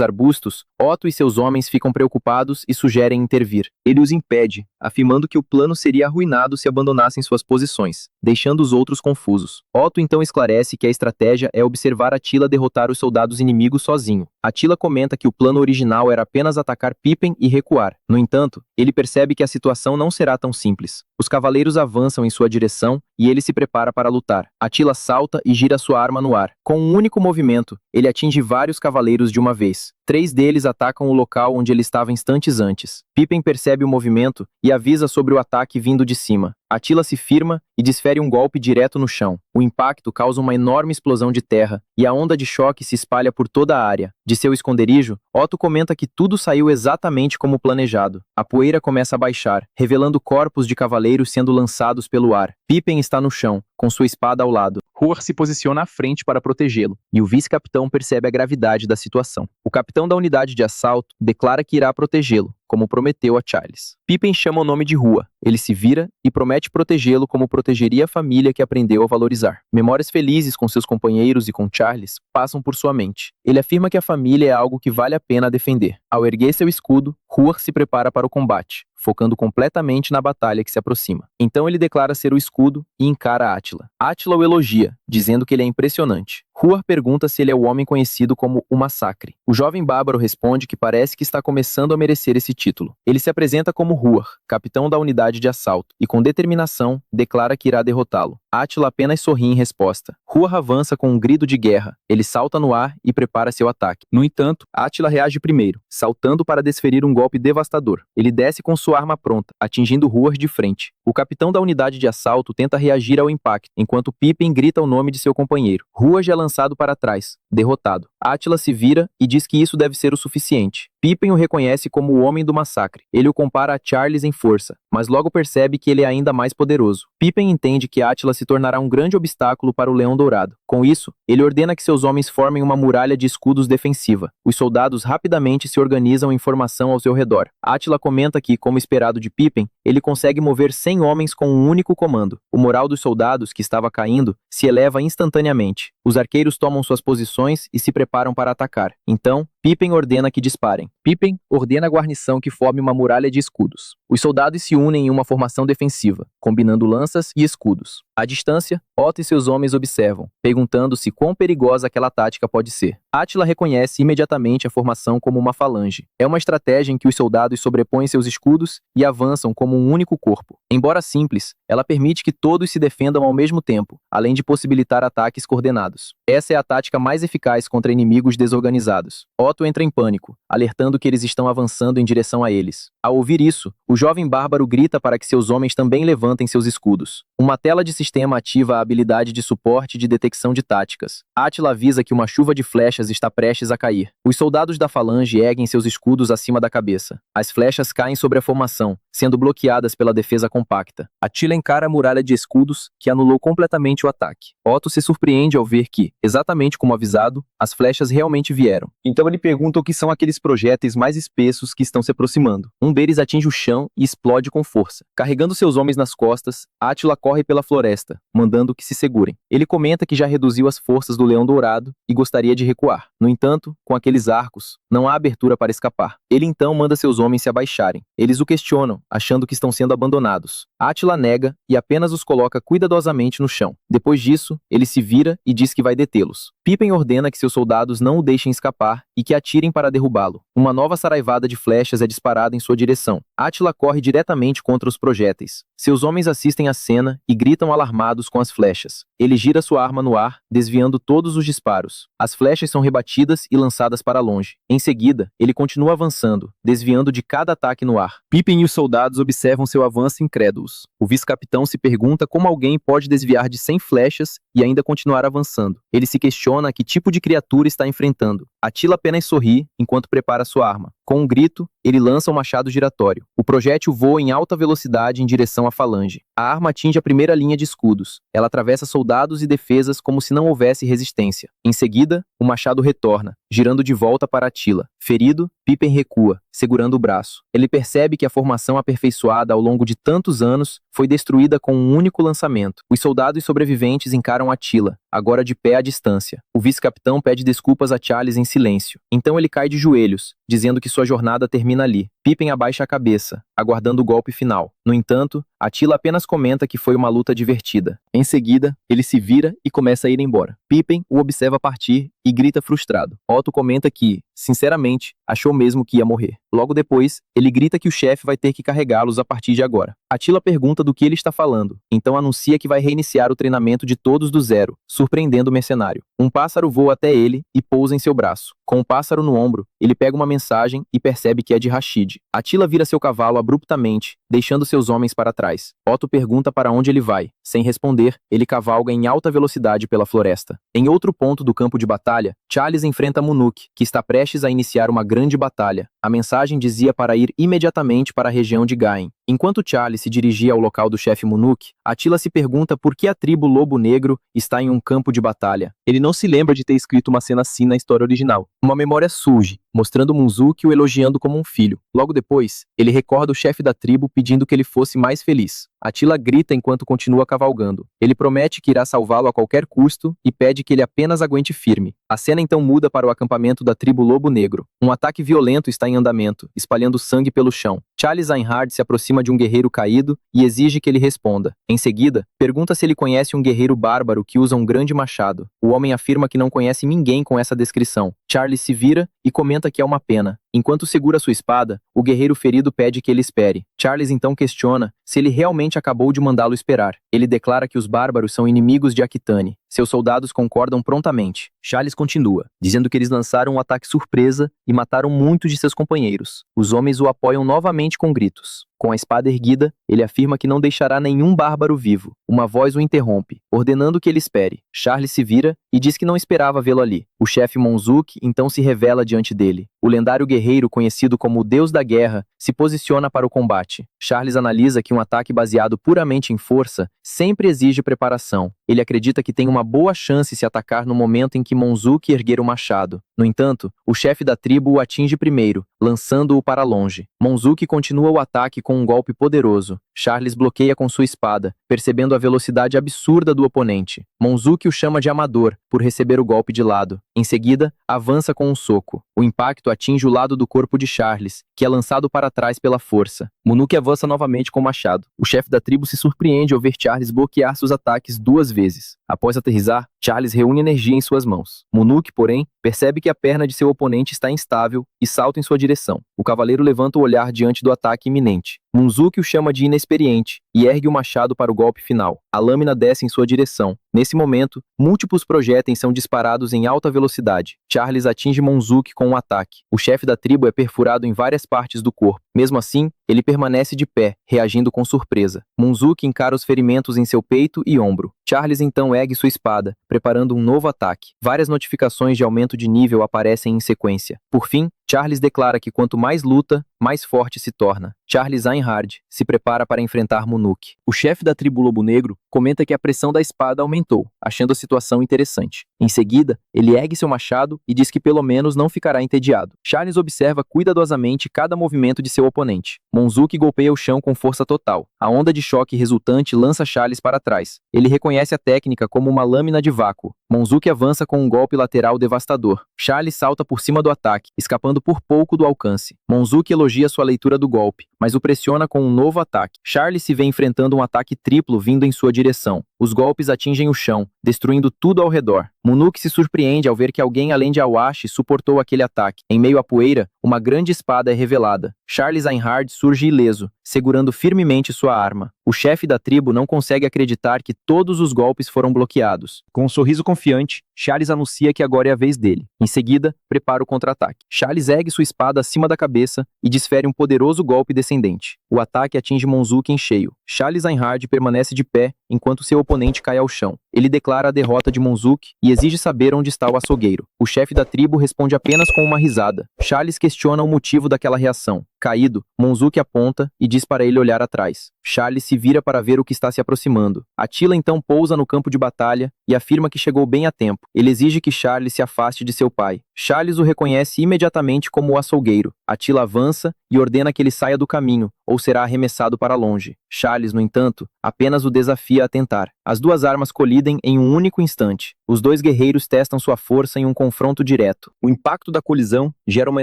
arbustos, Otto e seus homens ficam preocupados e sugerem intervir. Ele os impede, afirmando que o plano seria arruinado se abandonassem suas posições, deixando os outros confusos. Otto então esclarece que a estratégia é observar Átila derrotar os soldados inimigos sozinho. Átila comenta que o plano original era apenas atacar Pippin e recuar. No entanto, ele percebe que a situação não será tão simples. Os cavaleiros avançam em sua direção e ele se prepara para lutar. Átila salta e gira sua arma no ar. Com um único movimento, ele atinge vários cavaleiros de uma vez. 3 deles atacam o local onde ele estava instantes antes. Pippin percebe o movimento e avisa sobre o ataque vindo de cima. Átila se firma e desfere um golpe direto no chão. O impacto causa uma enorme explosão de terra e a onda de choque se espalha por toda a área. De seu esconderijo, Otto comenta que tudo saiu exatamente como planejado. A poeira começa a baixar, revelando corpos de cavaleiros sendo lançados pelo ar. Pippin está no chão, com sua espada ao lado. Huar se posiciona à frente para protegê-lo, e o vice-capitão percebe a gravidade da situação. O capitão da unidade de assalto declara que irá protegê-lo, como prometeu a Charles. Pippin chama o nome de Huar. Ele se vira e promete protegê-lo como protegeria a família que aprendeu a valorizar. Memórias felizes com seus companheiros e com Charles passam por sua mente. Ele afirma que a família é algo que vale a pena defender. Ao erguer seu escudo, Huar se prepara para o combate, focando completamente na batalha que se aproxima. Então ele declara ser o escudo e encara Átila. Átila o elogia, dizendo que ele é impressionante. Huar pergunta se ele é o homem conhecido como o Massacre. O jovem bárbaro responde que parece que está começando a merecer esse título. Ele se apresenta como Huar, capitão da unidade de assalto, e com determinação declara que irá derrotá-lo. Átila apenas sorri em resposta. Huar avança com um grito de guerra. Ele salta no ar e prepara seu ataque. No entanto, Átila reage primeiro, saltando para desferir um golpe devastador. Ele desce com sua arma pronta, atingindo Huar de frente. O capitão da unidade de assalto tenta reagir ao impacto, enquanto Pippin grita o nome de seu companheiro. Huar é lançado para trás, derrotado. Átila se vira e diz que isso deve ser o suficiente. Pippin o reconhece como o homem do massacre. Ele o compara a Charles em força, mas logo percebe que ele é ainda mais poderoso. Pippin entende que Átila se tornará um grande obstáculo para o Leão Dourado. Com isso, ele ordena que seus homens formem uma muralha de escudos defensiva. Os soldados rapidamente se organizam em formação ao seu redor. Átila comenta que, como esperado de Pippin, ele consegue mover 100 homens com um único comando. O moral dos soldados, que estava caindo, se eleva instantaneamente. Os arqueiros tomam suas posições e se preparam para atacar. Então, Pippin ordena que disparem. Pippin ordena a guarnição que forme uma muralha de escudos. Os soldados se unem em uma formação defensiva, combinando lanças e escudos. À distância, Otto e seus homens observam, perguntando-se quão perigosa aquela tática pode ser. Átila reconhece imediatamente a formação como uma falange. É uma estratégia em que os soldados sobrepõem seus escudos e avançam como um único corpo. Embora simples, ela permite que todos se defendam ao mesmo tempo, além de possibilitar ataques coordenados. Essa é a tática mais eficaz contra inimigos desorganizados. Otto entra em pânico, alertando que eles estão avançando em direção a eles. Ao ouvir isso, o jovem bárbaro grita para que seus homens também levantem seus escudos. Uma tela de sistema ativa a habilidade de suporte e de detecção de táticas. Átila avisa que uma chuva de flechas está prestes a cair. Os soldados da falange erguem seus escudos acima da cabeça. As flechas caem sobre a formação, sendo bloqueadas pela defesa compacta. Átila encara a muralha de escudos, que anulou completamente o ataque. Otto se surpreende ao ver que, exatamente como avisado, as flechas realmente vieram. Então ele pergunta o que são aqueles projéteis mais espessos que estão se aproximando. Um deles atinge o chão e explode com força. Carregando seus homens nas costas, Átila corre pela floresta, mandando que se segurem. Ele comenta que já reduziu as forças do Leão Dourado e gostaria de recuar. No entanto, com aqueles arcos, não há abertura para escapar. Ele então manda seus homens se abaixarem. Eles o questionam, achando que estão sendo abandonados. Átila nega e apenas os coloca cuidadosamente no chão. Depois disso, ele se vira e diz que vai detê-los. Pippin ordena que seus soldados não o deixem escapar e que atirem para derrubá-lo. Uma nova saraivada de flechas é disparada em sua direção. Átila corre diretamente contra os projéteis. Seus homens assistem à cena e gritam alarmados com as flechas. Ele gira sua arma no ar, desviando todos os disparos. As flechas são rebatidas e lançadas para longe. Em seguida, ele continua avançando, desviando de cada ataque no ar. Pippin e os soldados observam seu avanço incrédulos. O vice-capitão se pergunta como alguém pode desviar de 100 flechas e ainda continuar avançando. Ele se questiona que tipo de criatura está enfrentando. Átila apenas sorri enquanto prepara sua arma. Com um grito, ele lança um machado giratório. O projétil voa em alta velocidade em direção à falange. A arma atinge a primeira linha de escudos. Ela atravessa soldados e defesas como se não houvesse resistência. Em seguida, o machado retorna, girando de volta para Átila. Ferido, Pippin recua, segurando o braço. Ele percebe que a formação aperfeiçoada ao longo de tantos anos foi destruída com um único lançamento. Os soldados sobreviventes encaram Átila, agora de pé à distância. O vice-capitão pede desculpas a Charles em silêncio. Então ele cai de joelhos, dizendo que sua jornada termina ali. Pippin abaixa a cabeça, aguardando o golpe final. No entanto, Átila apenas comenta que foi uma luta divertida. Em seguida, ele se vira e começa a ir embora. Pippin o observa partir e grita frustrado. Otto comenta que, sinceramente, achou mesmo que ia morrer. Logo depois, ele grita que o chefe vai ter que carregá-los a partir de agora. Átila pergunta do que ele está falando, então anuncia que vai reiniciar o treinamento de todos do zero, surpreendendo o mercenário. Um pássaro voa até ele e pousa em seu braço. Com o pássaro no ombro, ele pega uma mensagem e percebe que é de Rashid. Átila vira seu cavalo abruptamente, deixando seus homens para trás. Otto pergunta para onde ele vai. Sem responder, ele cavalga em alta velocidade pela floresta. Em outro ponto do campo de batalha, Charles enfrenta Munuk, que está prestes a iniciar uma grande batalha. A mensagem dizia para ir imediatamente para a região de Gain. Enquanto Charles se dirigia ao local do chefe Munuk, Átila se pergunta por que a tribo Lobo Negro está em um campo de batalha. Ele não se lembra de ter escrito uma cena assim na história original. Uma memória surge, mostrando Munzuki o elogiando como um filho. Logo depois, ele recorda o chefe da tribo pedindo que ele fosse mais feliz. Átila grita enquanto continua cavalgando. Ele promete que irá salvá-lo a qualquer custo e pede que ele apenas aguente firme. A cena então muda para o acampamento da tribo Lobo Negro. Um ataque violento está em andamento, espalhando sangue pelo chão. Charles Einhard se aproxima de um guerreiro caído e exige que ele responda. Em seguida, pergunta se ele conhece um guerreiro bárbaro que usa um grande machado. O homem afirma que não conhece ninguém com essa descrição. Charles se vira e comenta que é uma pena. Enquanto segura sua espada, o guerreiro ferido pede que ele espere. Charles então questiona se ele realmente acabou de mandá-lo esperar. Ele declara que os bárbaros são inimigos de Aquitane. Seus soldados concordam prontamente. Charles continua, dizendo que eles lançaram um ataque surpresa e mataram muitos de seus companheiros. Os homens o apoiam novamente com gritos. Com a espada erguida, ele afirma que não deixará nenhum bárbaro vivo. Uma voz o interrompe, ordenando que ele espere. Charles se vira e diz que não esperava vê-lo ali. O chefe Monzouk então se revela diante dele. O lendário guerreiro, conhecido como o Deus da Guerra, se posiciona para o combate. Charles analisa que um ataque baseado puramente em força sempre exige preparação. Ele acredita que tem uma boa chance se atacar no momento em que Monzouk erguer o machado. No entanto, o chefe da tribo o atinge primeiro, lançando-o para longe. Monzouk continua o ataque com um golpe poderoso. Charles bloqueia com sua espada, percebendo a velocidade absurda do oponente. Monzouk o chama de amador, por receber o golpe de lado. Em seguida, avança com um soco. O impacto atinge o lado do corpo de Charles, que é lançado para trás pela força. Monzouk avança novamente com o machado. O chefe da tribo se surpreende ao ver Charles bloquear seus ataques 2 vezes. Após aterrissar, Charles reúne energia em suas mãos. Monzouk, porém, percebe que a perna de seu oponente está instável e salta em sua direção. O cavaleiro levanta o olhar diante do ataque iminente. Monzouk o chama de inexperiente e ergue o machado para o golpe final. A lâmina desce em sua direção. Nesse momento, múltiplos projéteis são disparados em alta velocidade. Charles atinge Monzouk com um ataque. O chefe da tribo é perfurado em várias partes do corpo. Mesmo assim, ele permanece de pé, reagindo com surpresa. Monzouk encara os ferimentos em seu peito e ombro. Charles então ergue sua espada, preparando um novo ataque. Várias notificações de aumento de nível aparecem em sequência. Por fim, Charles declara que quanto mais luta, mais forte se torna. Charles Einhard se prepara para enfrentar Monzouk. O chefe da tribo Lobo Negro comenta que a pressão da espada aumentou, achando a situação interessante. Em seguida, ele ergue seu machado e diz que pelo menos não ficará entediado. Charles observa cuidadosamente cada movimento de seu oponente. Monzouk golpeia o chão com força total. A onda de choque resultante lança Charles para trás. Ele reconhece a técnica como uma lâmina de vácuo. Monzouk avança com um golpe lateral devastador. Charles salta por cima do ataque, escapando por pouco do alcance. Monzouk elogia sua leitura do golpe, mas o pressiona com um novo ataque. Charles se vê enfrentando um ataque triplo vindo em sua direção. Os golpes atingem o chão, destruindo tudo ao redor. Monzouk se surpreende ao ver que alguém além de Awashi suportou aquele ataque. Em meio à poeira, uma grande espada é revelada. Charles Einhard surge ileso, segurando firmemente sua arma. O chefe da tribo não consegue acreditar que todos os golpes foram bloqueados. Com um sorriso confiante, Charles anuncia que agora é a vez dele. Em seguida, prepara o contra-ataque. Charles ergue sua espada acima da cabeça e desfere um poderoso golpe descendente. O ataque atinge Monzouk em cheio. Charles Einhard permanece de pé enquanto seu oponente cai ao chão. Ele declara a derrota de Monzouk e exige saber onde está o açougueiro. O chefe da tribo responde apenas com uma risada. Charles questiona o motivo daquela reação. Caído, Monzouk aponta e diz para ele olhar atrás. Charles se vira para ver o que está se aproximando. Attila então pousa no campo de batalha e afirma que chegou bem a tempo. Ele exige que Charles se afaste de seu pai. Charles o reconhece imediatamente como o açougueiro. Attila avança e ordena que ele saia do caminho, ou será arremessado para longe. Charles, no entanto, apenas o desafia a tentar. As duas armas colidem em um único instante. Os dois guerreiros testam sua força em um confronto direto. O impacto da colisão gera uma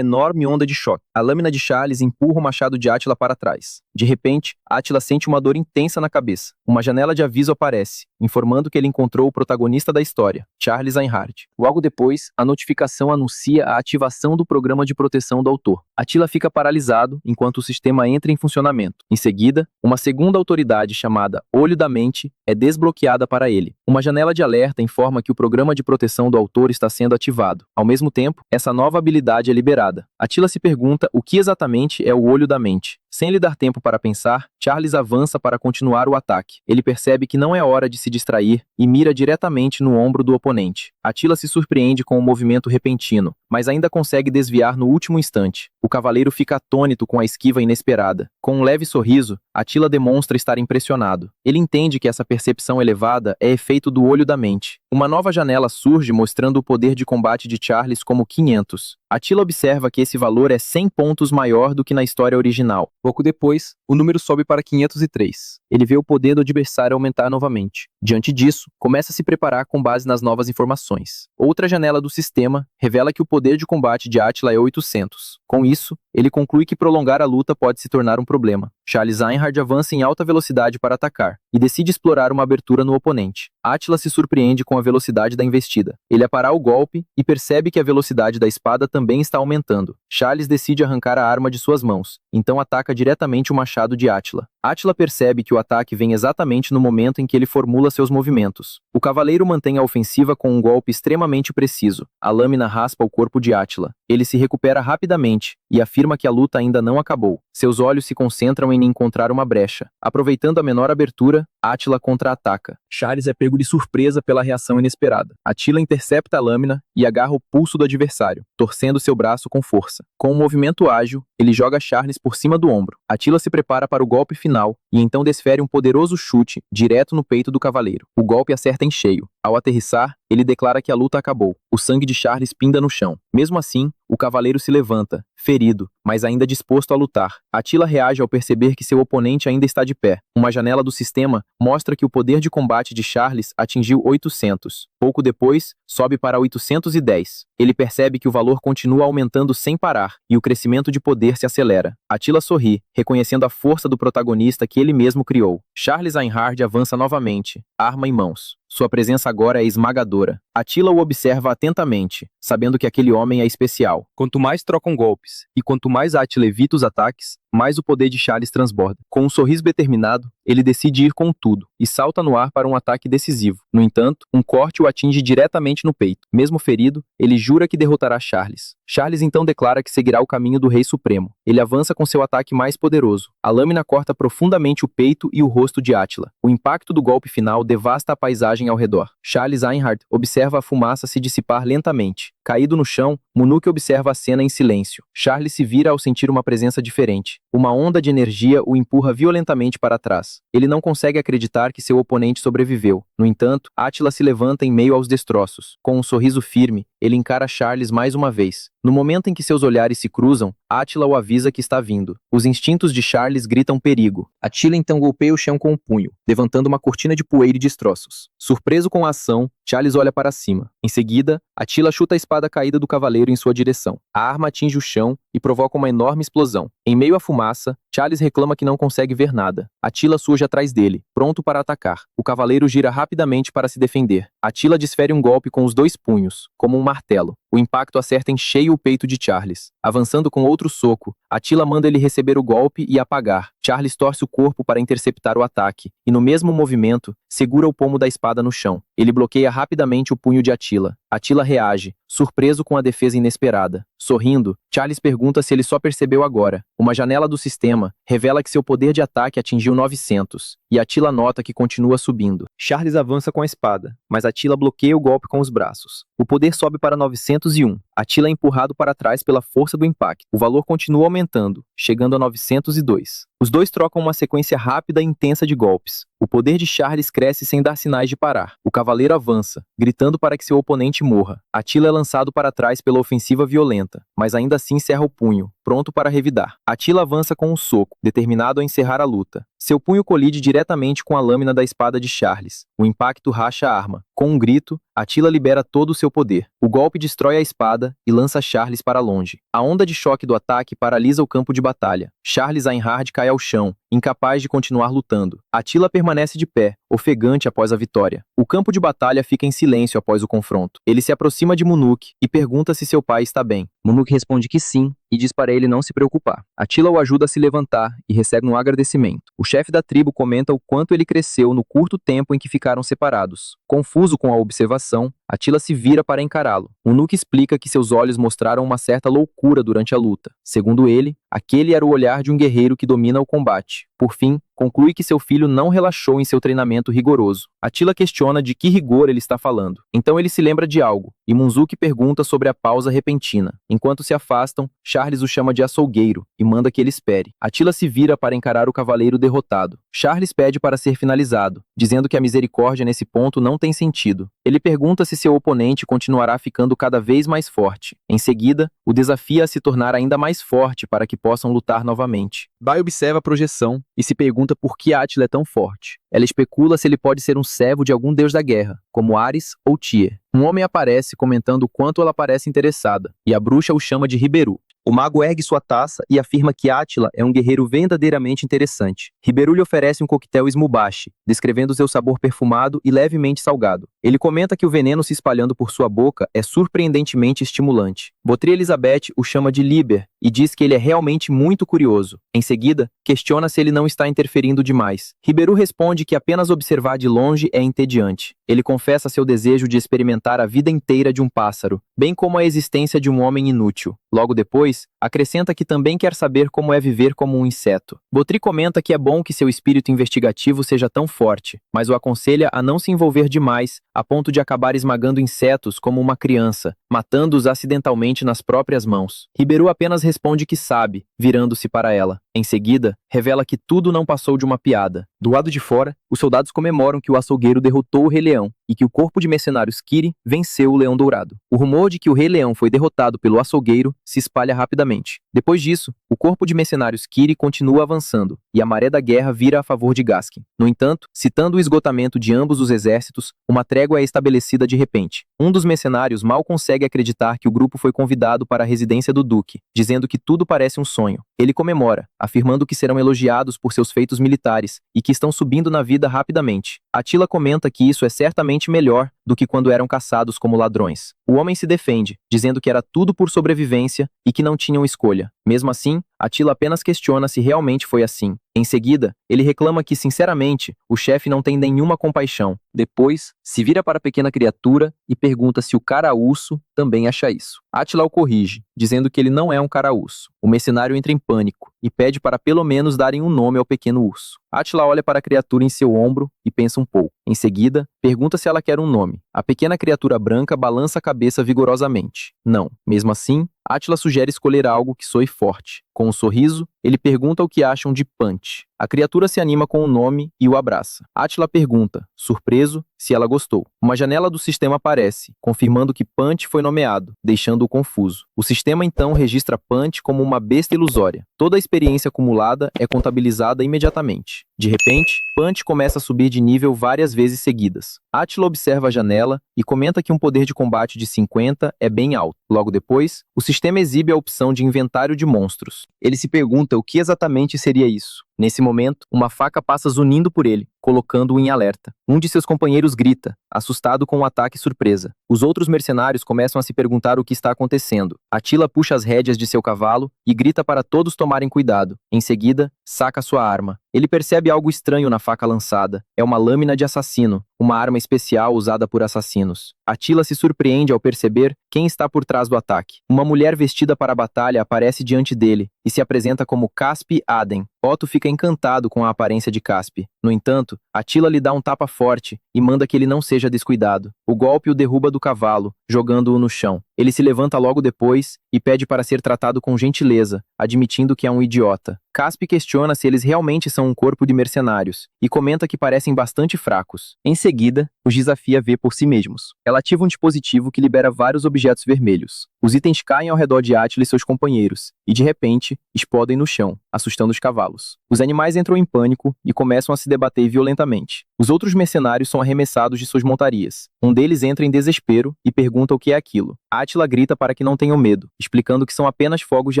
enorme onda de choque. A lâmina de Charles empurra o machado de Attila para trás. De repente, Attila sente uma dor intensa na cabeça. Uma janela de aviso aparece, informando que ele encontrou o protagonista da história, Charles Einhard. Logo depois, a notificação anuncia a ativação do programa de proteção do autor. Attila fica paralisado enquanto o sistema entra em funcionamento. Em seguida, uma segunda autoridade chamada Olho da Mente é desbloqueada para ele. Uma janela de alerta informa que o programa de proteção do autor está sendo ativado. Ao mesmo tempo, essa nova habilidade é liberada. Attila se pergunta o que exatamente é o Olho da Mente. Sem lhe dar tempo para pensar, Charles avança para continuar o ataque. Ele percebe que não é hora de se distrair e mira diretamente no ombro do oponente. Attila se surpreende com o movimento repentino, mas ainda consegue desviar no último instante. O cavaleiro fica atônito com a esquiva inesperada. Com um leve sorriso, Attila demonstra estar impressionado. Ele entende que essa percepção elevada é efeito do Olho da Mente. Uma nova janela surge mostrando o poder de combate de Charles como 500. Attila observa que esse valor é 100 pontos maior do que na história original. Pouco depois, o número sobe para 503. Ele vê o poder do adversário aumentar novamente. Diante disso, começa a se preparar com base nas novas informações. Outra janela do sistema revela que o poder de combate de Attila é 800. Com isso, ele conclui que prolongar a luta pode se tornar um problema. Charles Einhard avança em alta velocidade para atacar e decide explorar uma abertura no oponente. Attila se surpreende com a velocidade da investida. Ele apará o golpe e percebe que a velocidade da espada também está aumentando. Charles decide arrancar a arma de suas mãos, então ataca diretamente o machado de Attila. Attila percebe que o ataque vem exatamente no momento em que ele formula seus movimentos. O cavaleiro mantém a ofensiva com um golpe extremamente preciso. A lâmina raspa o corpo de Attila. Ele se recupera rapidamente e afirma afirma que a luta ainda não acabou. Seus olhos se concentram em encontrar uma brecha. Aproveitando a menor abertura, Átila contra-ataca. Charles é pego de surpresa pela reação inesperada. Átila intercepta a lâmina e agarra o pulso do adversário, torcendo seu braço com força. Com um movimento ágil, ele joga Charles por cima do ombro. Átila se prepara para o golpe final e então desfere um poderoso chute direto no peito do cavaleiro. O golpe acerta em cheio. Ao aterrissar, ele declara que a luta acabou. O sangue de Charles pinga no chão. Mesmo assim, o cavaleiro se levanta, ferido, mas ainda disposto a lutar. Átila reage ao perceber que seu oponente ainda está de pé. Uma janela do sistema mostra que o poder de combate de Charles atingiu 800. Pouco depois, sobe para 810. Ele percebe que o valor continua aumentando sem parar, e o crescimento de poder se acelera. Átila sorri, reconhecendo a força do protagonista que ele mesmo criou. Charles Einhard avança novamente, arma em mãos. Sua presença agora é esmagadora. Átila o observa atentamente, sabendo que aquele homem é especial. Quanto mais trocam golpes, e quanto mais Átila evita os ataques, mais o poder de Charles transborda. Com um sorriso determinado, ele decide ir com tudo, e salta no ar para um ataque decisivo. No entanto, um corte o atinge diretamente no peito. Mesmo ferido, ele jura que derrotará Charles. Charles então declara que seguirá o caminho do Rei Supremo. Ele avança com seu ataque mais poderoso. A lâmina corta profundamente o peito e o rosto de Átila. O impacto do golpe final devasta a paisagem ao redor. Charles Einhard observa a fumaça se dissipar lentamente. Caído no chão, Munuk observa a cena em silêncio. Charles se vira ao sentir uma presença diferente. Uma onda de energia o empurra violentamente para trás. Ele não consegue acreditar que seu oponente sobreviveu. No entanto, Átila se levanta em meio aos destroços. Com um sorriso firme, ele encara Charles mais uma vez. No momento em que seus olhares se cruzam, Átila o avisa que está vindo. Os instintos de Charles gritam perigo. Átila então golpeia o chão com o punho, levantando uma cortina de poeira e destroços. Surpreso com a ação, Charles olha para cima. Em seguida, Átila chuta a espada caída do cavaleiro em sua direção. A arma atinge o chão e provoca uma enorme explosão. Em meio à fumaça, Charles reclama que não consegue ver nada. Átila surge atrás dele, pronto para atacar. O cavaleiro gira rapidamente para se defender. Átila desfere um golpe com os dois punhos, como um martelo. O impacto acerta em cheio o peito de Charles. Avançando com outro soco, Átila manda ele receber o golpe e apagar. Charles torce o corpo para interceptar o ataque, e no mesmo movimento, segura o pomo da espada no chão. Ele bloqueia rapidamente o punho de Átila. Átila reage, surpreso com a defesa inesperada. Sorrindo, Charles pergunta se ele só percebeu agora. Uma janela do sistema revela que seu poder de ataque atingiu 900, e Átila nota que continua subindo. Charles avança com a espada, mas Átila bloqueia o golpe com os braços. O poder sobe para 901. Átila é empurrado para trás pela força do impacto. O valor continua aumentando, chegando a 902. Os dois trocam uma sequência rápida e intensa de golpes. O poder de Charles cresce sem dar sinais de parar. O cavaleiro avança, gritando para que seu oponente morra. Átila é lançado para trás pela ofensiva violenta, mas ainda assim cerra o punho, pronto para revidar. Átila avança com um soco, determinado a encerrar a luta. Seu punho colide diretamente com a lâmina da espada de Charles. O impacto racha a arma. Com um grito, Átila libera todo o seu poder. O golpe destrói a espada e lança Charles para longe. A onda de choque do ataque paralisa o campo de batalha. Charles Einhard cai ao chão, incapaz de continuar lutando. Átila permanece de pé, ofegante após a vitória. O campo de batalha fica em silêncio após o confronto. Ele se aproxima de Munuk e pergunta se seu pai está bem. Munuk responde que sim e diz para ele não se preocupar. Átila o ajuda a se levantar e recebe um agradecimento. O chefe da tribo comenta o quanto ele cresceu no curto tempo em que ficaram separados. Confuso com a observação, Átila se vira para encará-lo. Munuk explica que seus olhos mostraram uma certa loucura durante a luta. Segundo ele, aquele era o olhar de um guerreiro que domina o combate. Por fim, conclui que seu filho não relaxou em seu treinamento rigoroso. Átila questiona de que rigor ele está falando. Então ele se lembra de algo, e Munzuki pergunta sobre a pausa repentina. Enquanto se afastam, Charles o chama de açougueiro e manda que ele espere. Átila se vira para encarar o cavaleiro derrotado. Charles pede para ser finalizado, dizendo que a misericórdia nesse ponto não tem sentido. Ele pergunta se seu oponente continuará ficando cada vez mais forte. Em seguida, o desafia a se tornar ainda mais forte para que possam lutar novamente. Bai observa a projeção e se pergunta por que Átila é tão forte. Ela especula se ele pode ser um servo de algum deus da guerra, como Ares ou Tyr. Um homem aparece comentando o quanto ela parece interessada, e a bruxa o chama de Riberu. O mago ergue sua taça e afirma que Átila é um guerreiro verdadeiramente interessante. Riberu lhe oferece um coquetel smubashi, descrevendo seu sabor perfumado e levemente salgado. Ele comenta que o veneno se espalhando por sua boca é surpreendentemente estimulante. Botry Elizabeth o chama de Liber e diz que ele é realmente muito curioso. Em seguida, questiona se ele não está interferindo demais. Riberu responde que apenas observar de longe é entediante. Ele confessa seu desejo de experimentar a vida inteira de um pássaro, bem como a existência de um homem inútil. Logo depois, Acrescenta que também quer saber como é viver como um inseto. Botry comenta que é bom que seu espírito investigativo seja tão forte, mas o aconselha a não se envolver demais, a ponto de acabar esmagando insetos como uma criança, matando-os acidentalmente nas próprias mãos. Ribeiro apenas responde que sabe, virando-se para ela. Em seguida, revela que tudo não passou de uma piada. Do lado de fora, os soldados comemoram que o açougueiro derrotou o Rei Leão e que o corpo de mercenários Kiri venceu o Leão Dourado. O rumor de que o Rei Leão foi derrotado pelo açougueiro se espalha rapidamente. Depois disso, o corpo de mercenários Kiri continua avançando e a maré da guerra vira a favor de Gaskin. No entanto, citando o esgotamento de ambos os exércitos, uma trégua é estabelecida de repente. Um dos mercenários mal consegue acreditar que o grupo foi convidado para a residência do Duque, dizendo que tudo parece um sonho. Ele comemora, afirmando que serão elogiados por seus feitos militares e que estão subindo na vida rapidamente. Attila comenta que isso é certamente melhor do que quando eram caçados como ladrões. O homem se defende, dizendo que era tudo por sobrevivência e que não tinham escolha. Mesmo assim, Attila apenas questiona se realmente foi assim. Em seguida, ele reclama que, sinceramente, o chefe não tem nenhuma compaixão. Depois, se vira para a pequena criatura e pergunta se o caraúço também acha isso. Attila o corrige, dizendo que ele não é um caraúço. O mercenário entra em pânico e pede para pelo menos darem um nome ao pequeno urso. Attila olha para a criatura em seu ombro e pensa um pouco. Em seguida, pergunta se ela quer um nome. A pequena criatura branca balança a cabeça vigorosamente. Não. Mesmo assim, Attila sugere escolher algo que soe forte. Com um sorriso, ele pergunta o que acham de Punch. A criatura se anima com o nome e o abraça. Attila pergunta, surpreso, se ela gostou. Uma janela do sistema aparece, confirmando que Punch foi nomeado, deixando-o confuso. O sistema então registra Punch como uma besta ilusória. Toda a experiência acumulada é contabilizada imediatamente. De repente, Punch começa a subir de nível várias vezes seguidas. Attila observa a janela e comenta que um poder de combate de 50 é bem alto. Logo depois, o sistema exibe a opção de inventário de monstros. Ele se pergunta o que exatamente seria isso. Nesse momento, uma faca passa zunindo por ele, colocando-o em alerta. Um de seus companheiros grita, assustado com o ataque surpresa. Os outros mercenários começam a se perguntar o que está acontecendo. Attila puxa as rédeas de seu cavalo e grita para todos tomarem cuidado. Em seguida, saca sua arma. Ele percebe algo estranho na faca lançada. É uma lâmina de assassino, uma arma especial usada por assassinos. Attila se surpreende ao perceber quem está por trás do ataque. Uma mulher vestida para a batalha aparece diante dele e se apresenta como Caspi Aden. Otto fica encantado com a aparência de Caspi. No entanto, Attila lhe dá um tapa forte e manda que ele não seja descuidado. O golpe o derruba do cavalo, jogando-o no chão. Ele se levanta logo depois e pede para ser tratado com gentileza, admitindo que é um idiota. Caspi questiona se eles realmente são um corpo de mercenários e comenta que parecem bastante fracos. Em seguida, os desafia a ver por si mesmos. Ela ativa um dispositivo que libera vários objetos vermelhos. Os itens caem ao redor de Attila e seus companheiros e, de repente, explodem no chão, assustando os cavalos. Os animais entram em pânico e começam a se debater violentamente. Os outros mercenários são arremessados de suas montarias. Um deles entra em desespero e pergunta o que é aquilo. Attila grita para que não tenham medo, explicando que são apenas fogos de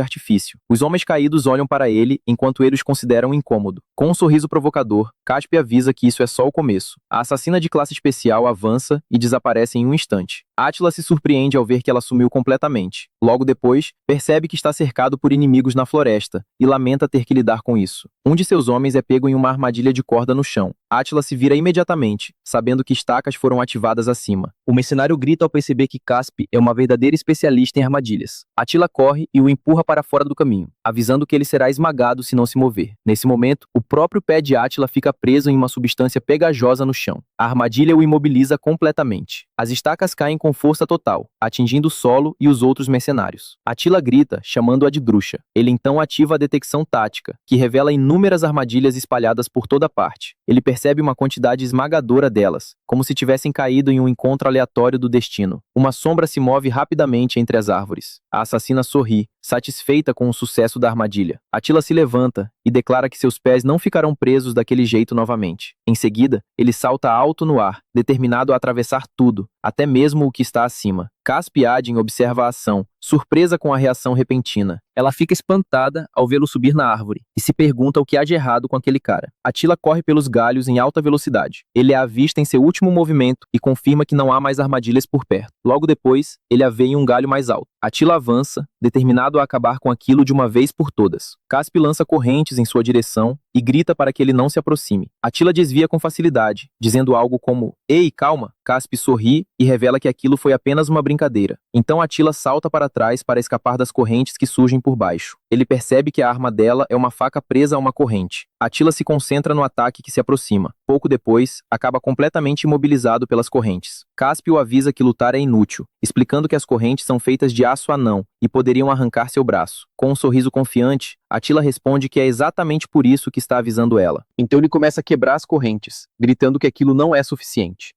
artifício. Os homens caídos olham para ele enquanto eles consideram incômodo. Com um sorriso provocador, Caspi avisa que isso é só o começo. A assassina de classe especial avança e desaparece em um instante. Attila se surpreende ao ver que ela sumiu completamente. Logo depois, percebe que está cercado por inimigos na floresta e lamenta ter que lidar com isso. Um de seus homens é pego em uma armadilha de corda no chão. Attila se vira imediatamente, sabendo que estacas foram ativadas acima. O mercenário grita ao perceber que Caspi é uma verdadeira especialista em armadilhas. Attila corre e o empurra para fora do caminho, avisando que ele será esmagado se não se mover. Nesse momento, o próprio pé de Attila fica preso em uma substância pegajosa no chão. A armadilha o imobiliza completamente. As estacas caem com força total, atingindo o solo e os outros mercenários. Attila grita, chamando-a de bruxa. Ele então ativa a detecção tática, que revela inúmeras armadilhas espalhadas por toda parte. Ele percebe uma quantidade esmagadora delas, como se tivessem caído em um encontro aleatório do destino. Uma sombra se move rapidamente entre as árvores. A assassina sorri, satisfeita com o sucesso da armadilha. Attila se levanta e declara que seus pés não ficarão presos daquele jeito novamente. Em seguida, ele salta alto no ar, determinado a atravessar tudo, até mesmo o que está acima. Caspi Aden observa a ação, surpresa com a reação repentina. Ela fica espantada ao vê-lo subir na árvore e se pergunta o que há de errado com aquele cara. Attila corre pelos galhos em alta velocidade. Ele a avista em seu último movimento e confirma que não há mais armadilhas por perto. Logo depois, ele a vê em um galho mais alto. Attila avança, determinado a acabar com aquilo de uma vez por todas. Caspi lança correntes em sua direção e grita para que ele não se aproxime. Attila desvia com facilidade, dizendo algo como: "Ei, calma!" Caspe sorri e revela que aquilo foi apenas uma brincadeira. Então Attila salta para trás para escapar das correntes que surgem por baixo. Ele percebe que a arma dela é uma faca presa a uma corrente. Attila se concentra no ataque que se aproxima. Pouco depois, acaba completamente imobilizado pelas correntes. Caspe o avisa que lutar é inútil, explicando que as correntes são feitas de aço anão e poderiam arrancar seu braço. Com um sorriso confiante, Attila responde que é exatamente por isso que está avisando ela. Então ele começa a quebrar as correntes, gritando que aquilo não é suficiente.